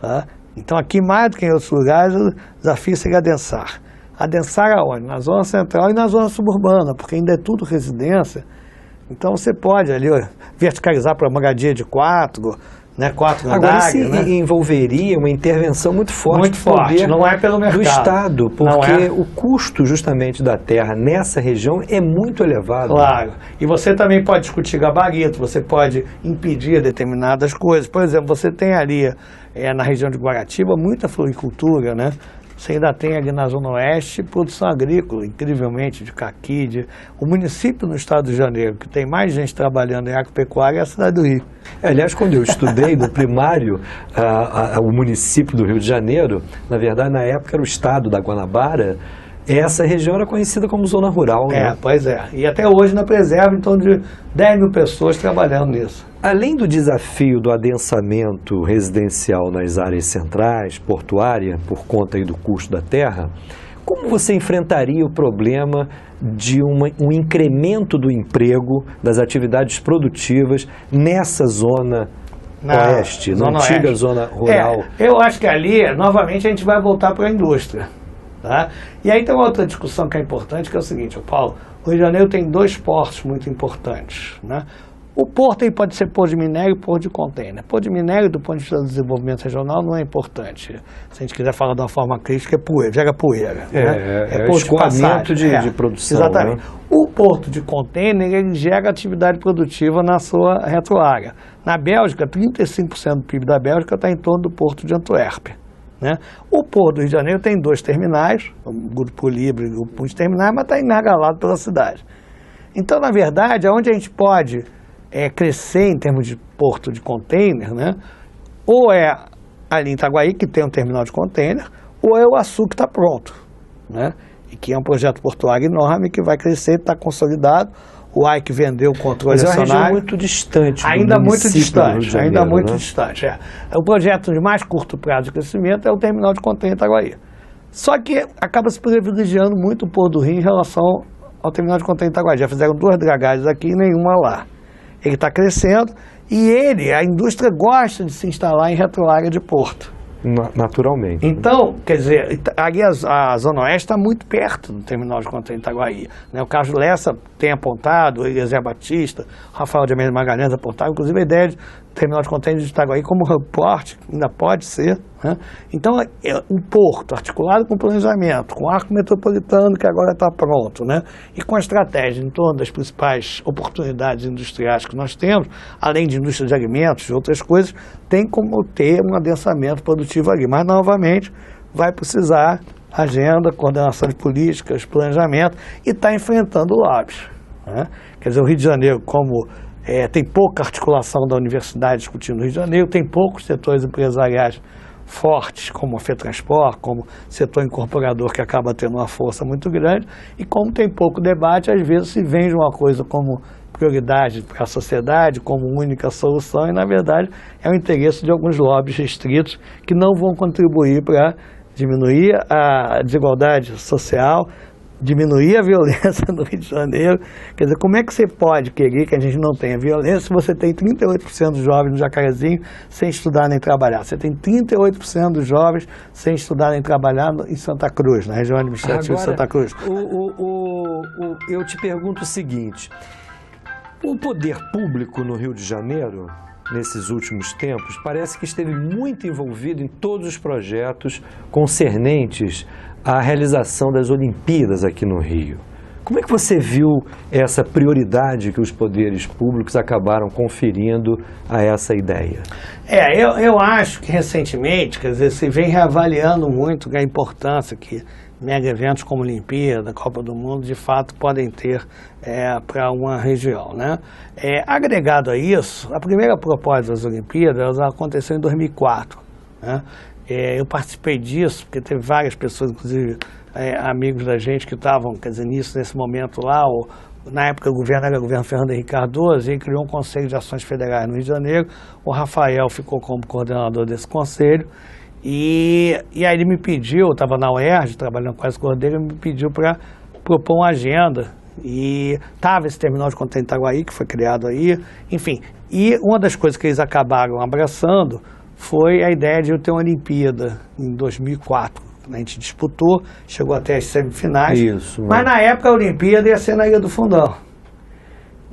tá? Então aqui, mais do que em outros lugares, o desafio seria adensar. Adensar aonde? Na zona central e na zona suburbana, porque ainda é tudo residência. Então você pode ali verticalizar para moradia de 4, né, 4 andares. Agora isso envolveria uma intervenção muito forte. Muito forte, não é pelo mercado. Do Estado, porque o custo justamente da terra nessa região é muito elevado. Claro, e você também pode discutir gabarito, você pode impedir determinadas coisas. Por exemplo, você tem ali na região de Guaratiba muita floricultura, né? você ainda tem ali na Zona Oeste produção agrícola, incrivelmente, de caqui. O município no estado do Rio de Janeiro que tem mais gente trabalhando em agropecuária é a cidade do Rio. Aliás, quando eu estudei no primário, o município do Rio de Janeiro, na verdade, na época era o estado da Guanabara, essa região era conhecida como zona rural, né? Pois é. E até hoje na preserva, em torno de 10 mil pessoas trabalhando nisso. Além do desafio do adensamento residencial nas áreas centrais, portuária, por conta aí do custo da terra, como você enfrentaria o problema de um incremento do emprego, das atividades produtivas nessa zona oeste, na antiga zona rural? Eu acho que ali, novamente, a gente vai voltar para a indústria. Tá? E aí tem uma outra discussão que é importante, que é o seguinte, Paulo, o Rio de Janeiro tem 2 portos muito importantes, né? O porto aí pode ser porto de minério e porto de contêiner. Porto de minério, do ponto de vista do desenvolvimento regional, não é importante. Se a gente quiser falar de uma forma crítica, é poeira, gera poeira. É porto escoamento de produção. Exatamente. Né? O porto de contêiner, ele gera atividade produtiva na sua retroárea. Na Bélgica, 35% do PIB da Bélgica está em torno do porto de Antuérpia. Né? O Porto do Rio de Janeiro tem 2 terminais, o Grupo Libre e o Grupo de Terminais, mas está enargalado pela cidade. Então, na verdade, onde a gente pode crescer em termos de porto de container, né? Ou é ali em Itaguaí, que tem um terminal de container, ou é o Açu, que está pronto, né? E que é um projeto portuário enorme que vai crescer, está consolidado. O AIC vendeu o controle acionário. Mas é uma região muito distante. Ainda muito distante, Janeiro, ainda muito né? distante. O projeto de mais curto prazo de crescimento é o terminal de contêiner Itaguaí. Só que acaba se privilegiando muito o Porto do Rio em relação ao terminal de contêiner Itaguaí. Já fizeram 2 dragagens aqui e nenhuma lá. Ele está crescendo e a indústria gosta de se instalar em retroárea de porto. Naturalmente. Então, quer dizer, ali a Zona Oeste está muito perto do terminal de contêiner Itaguaí. Né? O Carlos Lessa tem apontado, o Eliezer Batista, o Rafael de Almeida Magalhães apontaram, inclusive a ideia de terminal de contêiner de Itaguaí como hub port, ainda pode ser. Né? Então, um porto articulado com planejamento, com o arco metropolitano que agora está pronto, né? E com a estratégia em torno das principais oportunidades industriais que nós temos, além de indústria de alimentos e outras coisas, tem como ter um adensamento produtivo ali. Mas, novamente, vai precisar agenda, coordenação de políticas, planejamento e está enfrentando lobbies. Né? Quer dizer, o Rio de Janeiro, como tem pouca articulação da universidade discutindo no Rio de Janeiro, tem poucos setores empresariais fortes, como a FETransport, como setor incorporador, que acaba tendo uma força muito grande, e como tem pouco debate, às vezes se vende uma coisa como prioridade para a sociedade, como única solução, e na verdade é o interesse de alguns lobbies restritos que não vão contribuir para diminuir a desigualdade social, diminuir a violência no Rio de Janeiro. Quer dizer, como é que você pode querer que a gente não tenha violência se você tem 38% dos jovens no Jacarezinho sem estudar nem trabalhar? Você tem 38% dos jovens sem estudar nem trabalhar em Santa Cruz, na região administrativa de Santa Cruz. Eu te pergunto o seguinte, o poder público no Rio de Janeiro, nesses últimos tempos, parece que esteve muito envolvido em todos os projetos concernentes à realização das Olimpíadas aqui no Rio. Como é que você viu essa prioridade que os poderes públicos acabaram conferindo a essa ideia? Eu acho que recentemente, quer dizer, se vem reavaliando muito a importância que mega eventos como Olimpíada, Copa do Mundo, de fato podem ter para uma região, né? Agregado a isso, a primeira proposta das Olimpíadas aconteceu em 2004, né? Eu participei disso, porque teve várias pessoas, inclusive amigos da gente que estavam, quer dizer, nesse momento lá, na época o governo era o governo Fernando Henrique Cardoso, e criou um Conselho de Ações Federais no Rio de Janeiro. O Rafael ficou como coordenador desse conselho, e aí ele me pediu, eu estava na UERJ, trabalhando com esse coordenador, ele me pediu para propor uma agenda, e estava esse terminal de contêiner Itaguaí, que foi criado aí, enfim. E uma das coisas que eles acabaram abraçando foi a ideia de eu ter uma Olimpíada em 2004. A gente disputou, chegou até as semifinais, mas na época a Olimpíada ia ser na Ilha do Fundão.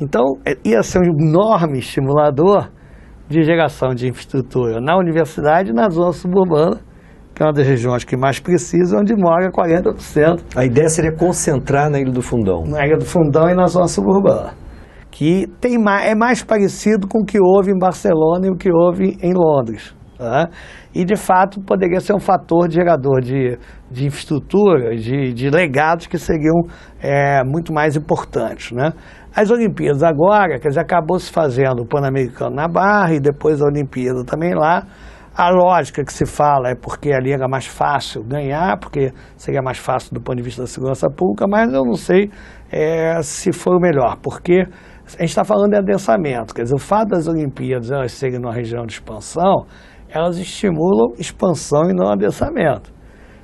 Então ia ser um enorme estimulador de geração de infraestrutura na universidade e na zona suburbana, que é uma das regiões que mais precisa, onde mora 40%. A ideia seria concentrar na Ilha do Fundão. Na Ilha do Fundão e na zona suburbana, que é mais parecido com o que houve em Barcelona e o que houve em Londres. Tá? E, de fato, poderia ser um fator gerador de infraestrutura, de legados que seriam muito mais importantes, né? As Olimpíadas agora, quer dizer, acabou se fazendo o Pan-Americano na Barra e depois a Olimpíada também lá. A lógica que se fala é porque ali era mais fácil ganhar, porque seria mais fácil do ponto de vista da segurança pública, mas eu não sei se foi o melhor, porque a gente está falando de adensamento, quer dizer, o fato das Olimpíadas elas serem numa região de expansão, elas estimulam expansão e não adensamento.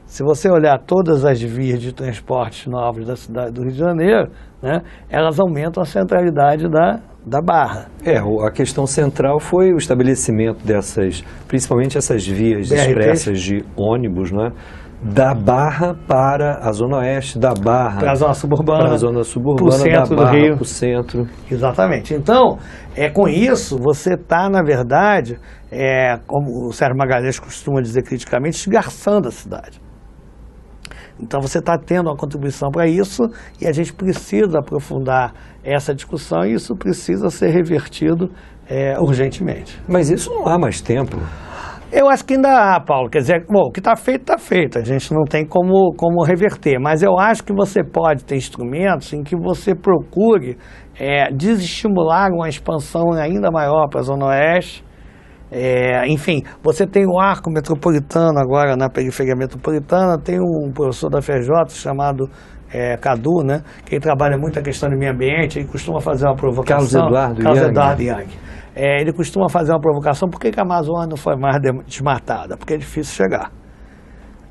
Se você olhar todas as vias de transporte novas da cidade do Rio de Janeiro, né, elas aumentam a centralidade da Barra. A questão central foi o estabelecimento dessas, principalmente essas vias expressas de ônibus, né, da Barra para a Zona Oeste, da Barra para a Zona Suburbana, para a Zona Suburbana, centro da Barra do Rio. para o centro. Exatamente. Então, com isso, você está, na verdade, como o Sérgio Magalhães costuma dizer criticamente, esgarçando a cidade. Então você está tendo uma contribuição para isso e a gente precisa aprofundar essa discussão e isso precisa ser revertido urgentemente. Mas isso não há mais tempo. Eu acho que ainda há, Paulo. Quer dizer, bom, o que está feito, está feito. A gente não tem como reverter. Mas eu acho que você pode ter instrumentos em que você procure desestimular uma expansão ainda maior para a Zona Oeste. Enfim, você tem o arco metropolitano agora na periferia metropolitana, tem um professor da FRJ chamado Cadu, né, que ele trabalha muito a questão do meio ambiente, ele costuma fazer uma provocação. Carlos Eduardo Yang. Ele costuma fazer uma provocação, por que a Amazônia não foi mais desmatada? Porque é difícil chegar.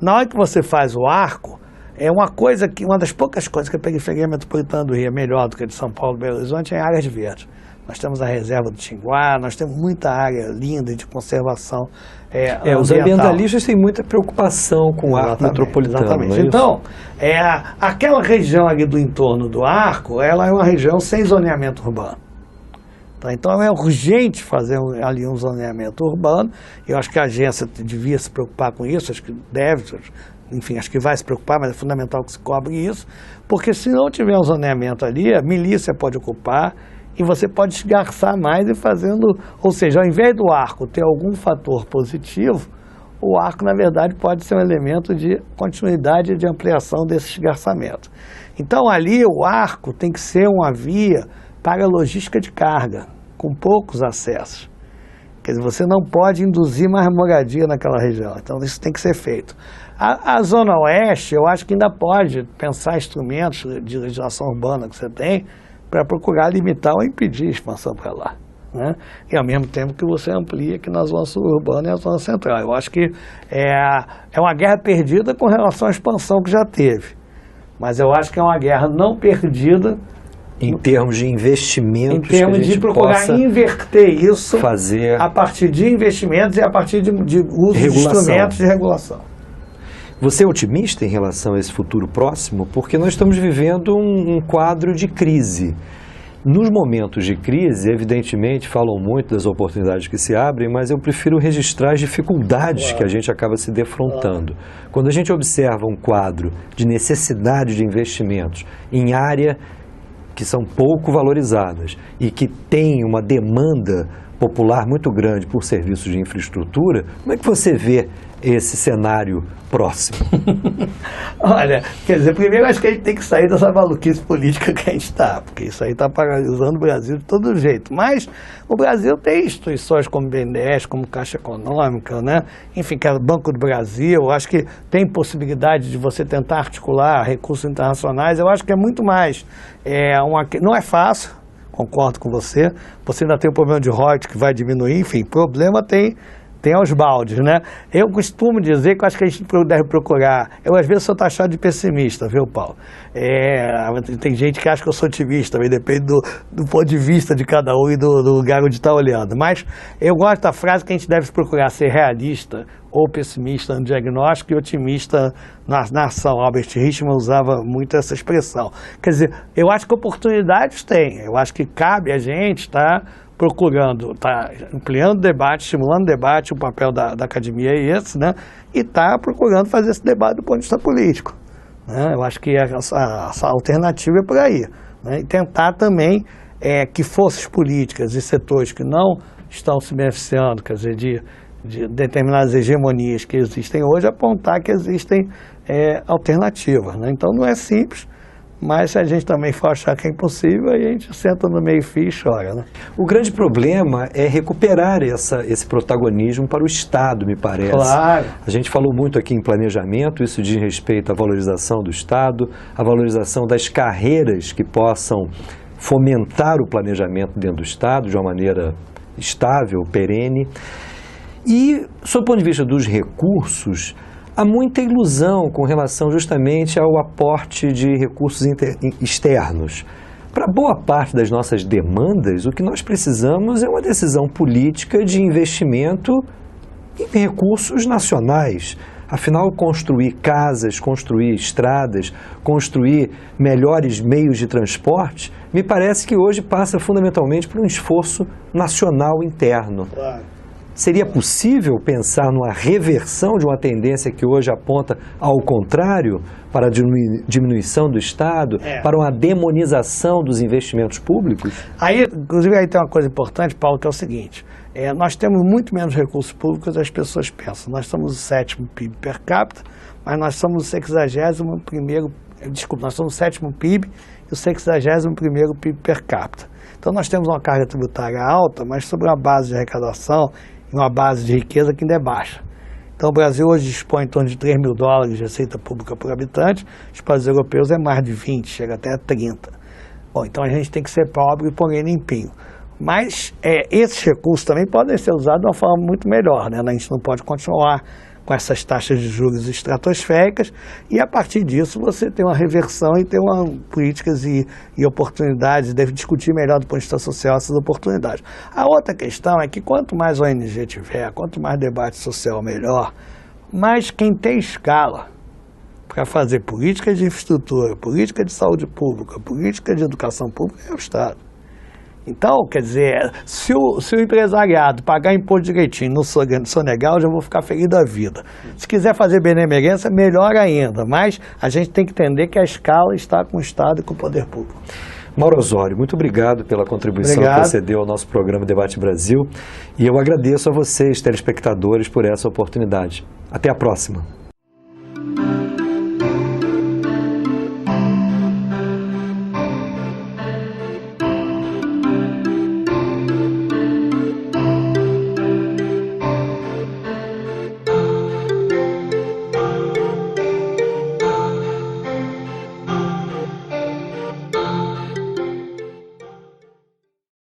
Na hora que você faz o arco, uma das poucas coisas que a periferia metropolitana do Rio é melhor do que a de São Paulo e Belo Horizonte é áreas verdes. Nós temos a reserva do Tinguá, nós temos muita área linda de conservação os ambientalistas têm muita preocupação com o arco metropolitano. Exatamente. Então, aquela região ali do entorno do arco, ela é uma região sem zoneamento urbano. Tá? Então é urgente fazer ali um zoneamento urbano. Eu acho que a agência devia se preocupar com isso, acho que deve, enfim, acho que vai se preocupar, mas é fundamental que se cobre isso, porque se não tiver um zoneamento ali, a milícia pode ocupar, e você pode esgarçar mais e fazendo, ou seja, ao invés do arco ter algum fator positivo, o arco, na verdade, pode ser um elemento de continuidade e de ampliação desse esgarçamento. Então, ali, o arco tem que ser uma via para a logística de carga, com poucos acessos. Quer dizer, você não pode induzir mais moradia naquela região, então isso tem que ser feito. A Zona Oeste, eu acho que ainda pode pensar instrumentos de legislação urbana que você tem, para procurar limitar ou impedir a expansão para lá, né? E ao mesmo tempo que você amplia aqui na zona suburbana e na zona central. Eu acho que é uma guerra perdida com relação à expansão que já teve, mas eu acho que é uma guerra não perdida em termos de investimentos, em termos de procurar inverter isso a partir de investimentos e a partir de uso de instrumentos de regulação. Você é otimista em relação a esse futuro próximo? Porque nós estamos vivendo um quadro de crise. Nos momentos de crise, evidentemente, falam muito das oportunidades que se abrem, mas eu prefiro registrar as dificuldades que a gente acaba se defrontando. Quando a gente observa um quadro de necessidade de investimentos em área que são pouco valorizadas e que tem uma demanda popular muito grande por serviços de infraestrutura, como é que você vê esse cenário próximo? Olha, quer dizer, primeiro acho que a gente tem que sair dessa maluquice política que a gente está, porque isso aí está paralisando o Brasil de todo jeito. Mas o Brasil tem instituições como o BNDES, como Caixa Econômica, né? Enfim, que é o Banco do Brasil, acho que tem possibilidade de você tentar articular recursos internacionais. Eu acho que é muito mais, não é fácil, concordo com você, você ainda tem o problema de royalties que vai diminuir, enfim, problema tem aos baldes, né? Eu costumo dizer que eu acho que a gente deve procurar, às vezes sou taxado de pessimista, viu, Paulo? Tem gente que acha que eu sou otimista, mas depende do ponto de vista de cada um e do lugar onde está olhando, mas eu gosto da frase que a gente deve procurar ser realista ou pessimista no diagnóstico e otimista na ação. Albert Hirschman usava muito essa expressão. Quer dizer, eu acho que oportunidades tem, eu acho que cabe a gente estar procurando, está ampliando o debate, estimulando o debate, o papel da academia é esse, né? E está procurando fazer esse debate do ponto de vista político, né? Eu acho que essa alternativa é por aí, né? E tentar também que forças políticas e setores que não estão se beneficiando, quer dizer, de determinadas hegemonias que existem hoje, apontar que existem alternativas, né? Então não é simples, mas se a gente também for achar que é impossível, aí a gente senta no meio-fio e chora, né? O grande problema é recuperar esse protagonismo para o Estado, me parece. Claro. A gente falou muito aqui em planejamento, isso diz respeito à valorização do Estado, à valorização das carreiras que possam fomentar o planejamento dentro do Estado de uma maneira estável, perene. E, sob o ponto de vista dos recursos, há muita ilusão com relação justamente ao aporte de recursos externos. Para boa parte das nossas demandas, o que nós precisamos é uma decisão política de investimento em recursos nacionais. Afinal, construir casas, construir estradas, construir melhores meios de transporte, me parece que hoje passa fundamentalmente por um esforço nacional interno. Claro. Seria possível pensar numa reversão de uma tendência que hoje aponta ao contrário, para a diminuição do Estado, para uma demonização dos investimentos públicos? Aí, inclusive, aí tem uma coisa importante, Paulo, que é o seguinte: nós temos muito menos recursos públicos do que as pessoas pensam. Nós somos o 7º PIB per capita, mas nós somos o 61º, nós somos o 7º PIB e o 61º PIB per capita. Então nós temos uma carga tributária alta, mas sobre uma base de arrecadação e uma base de riqueza que ainda é baixa. Então o Brasil hoje dispõe em torno de $3 mil de receita pública por habitante, os países europeus é mais de 20, chega até 30. Bom, então a gente tem que ser pobre, porém limpinho. Mas esses recursos também podem ser usados de uma forma muito melhor, né? A gente não pode continuar com essas taxas de juros estratosféricas e, a partir disso, você tem uma reversão e tem políticas e oportunidades, deve discutir melhor do ponto de vista social essas oportunidades. A outra questão é que quanto mais ONG tiver, quanto mais debate social melhor, mas quem tem escala para fazer política de infraestrutura, política de saúde pública, política de educação pública é o Estado. Então, quer dizer, se o empresariado pagar imposto direitinho, não sonegar, eu já vou ficar feliz da vida. Se quiser fazer benemerência, melhor ainda. Mas a gente tem que entender que a escala está com o Estado e com o poder público. Mauro Osório, muito obrigado pela contribuição que você deu ao nosso programa Debate Brasil. E eu agradeço a vocês, telespectadores, por essa oportunidade. Até a próxima.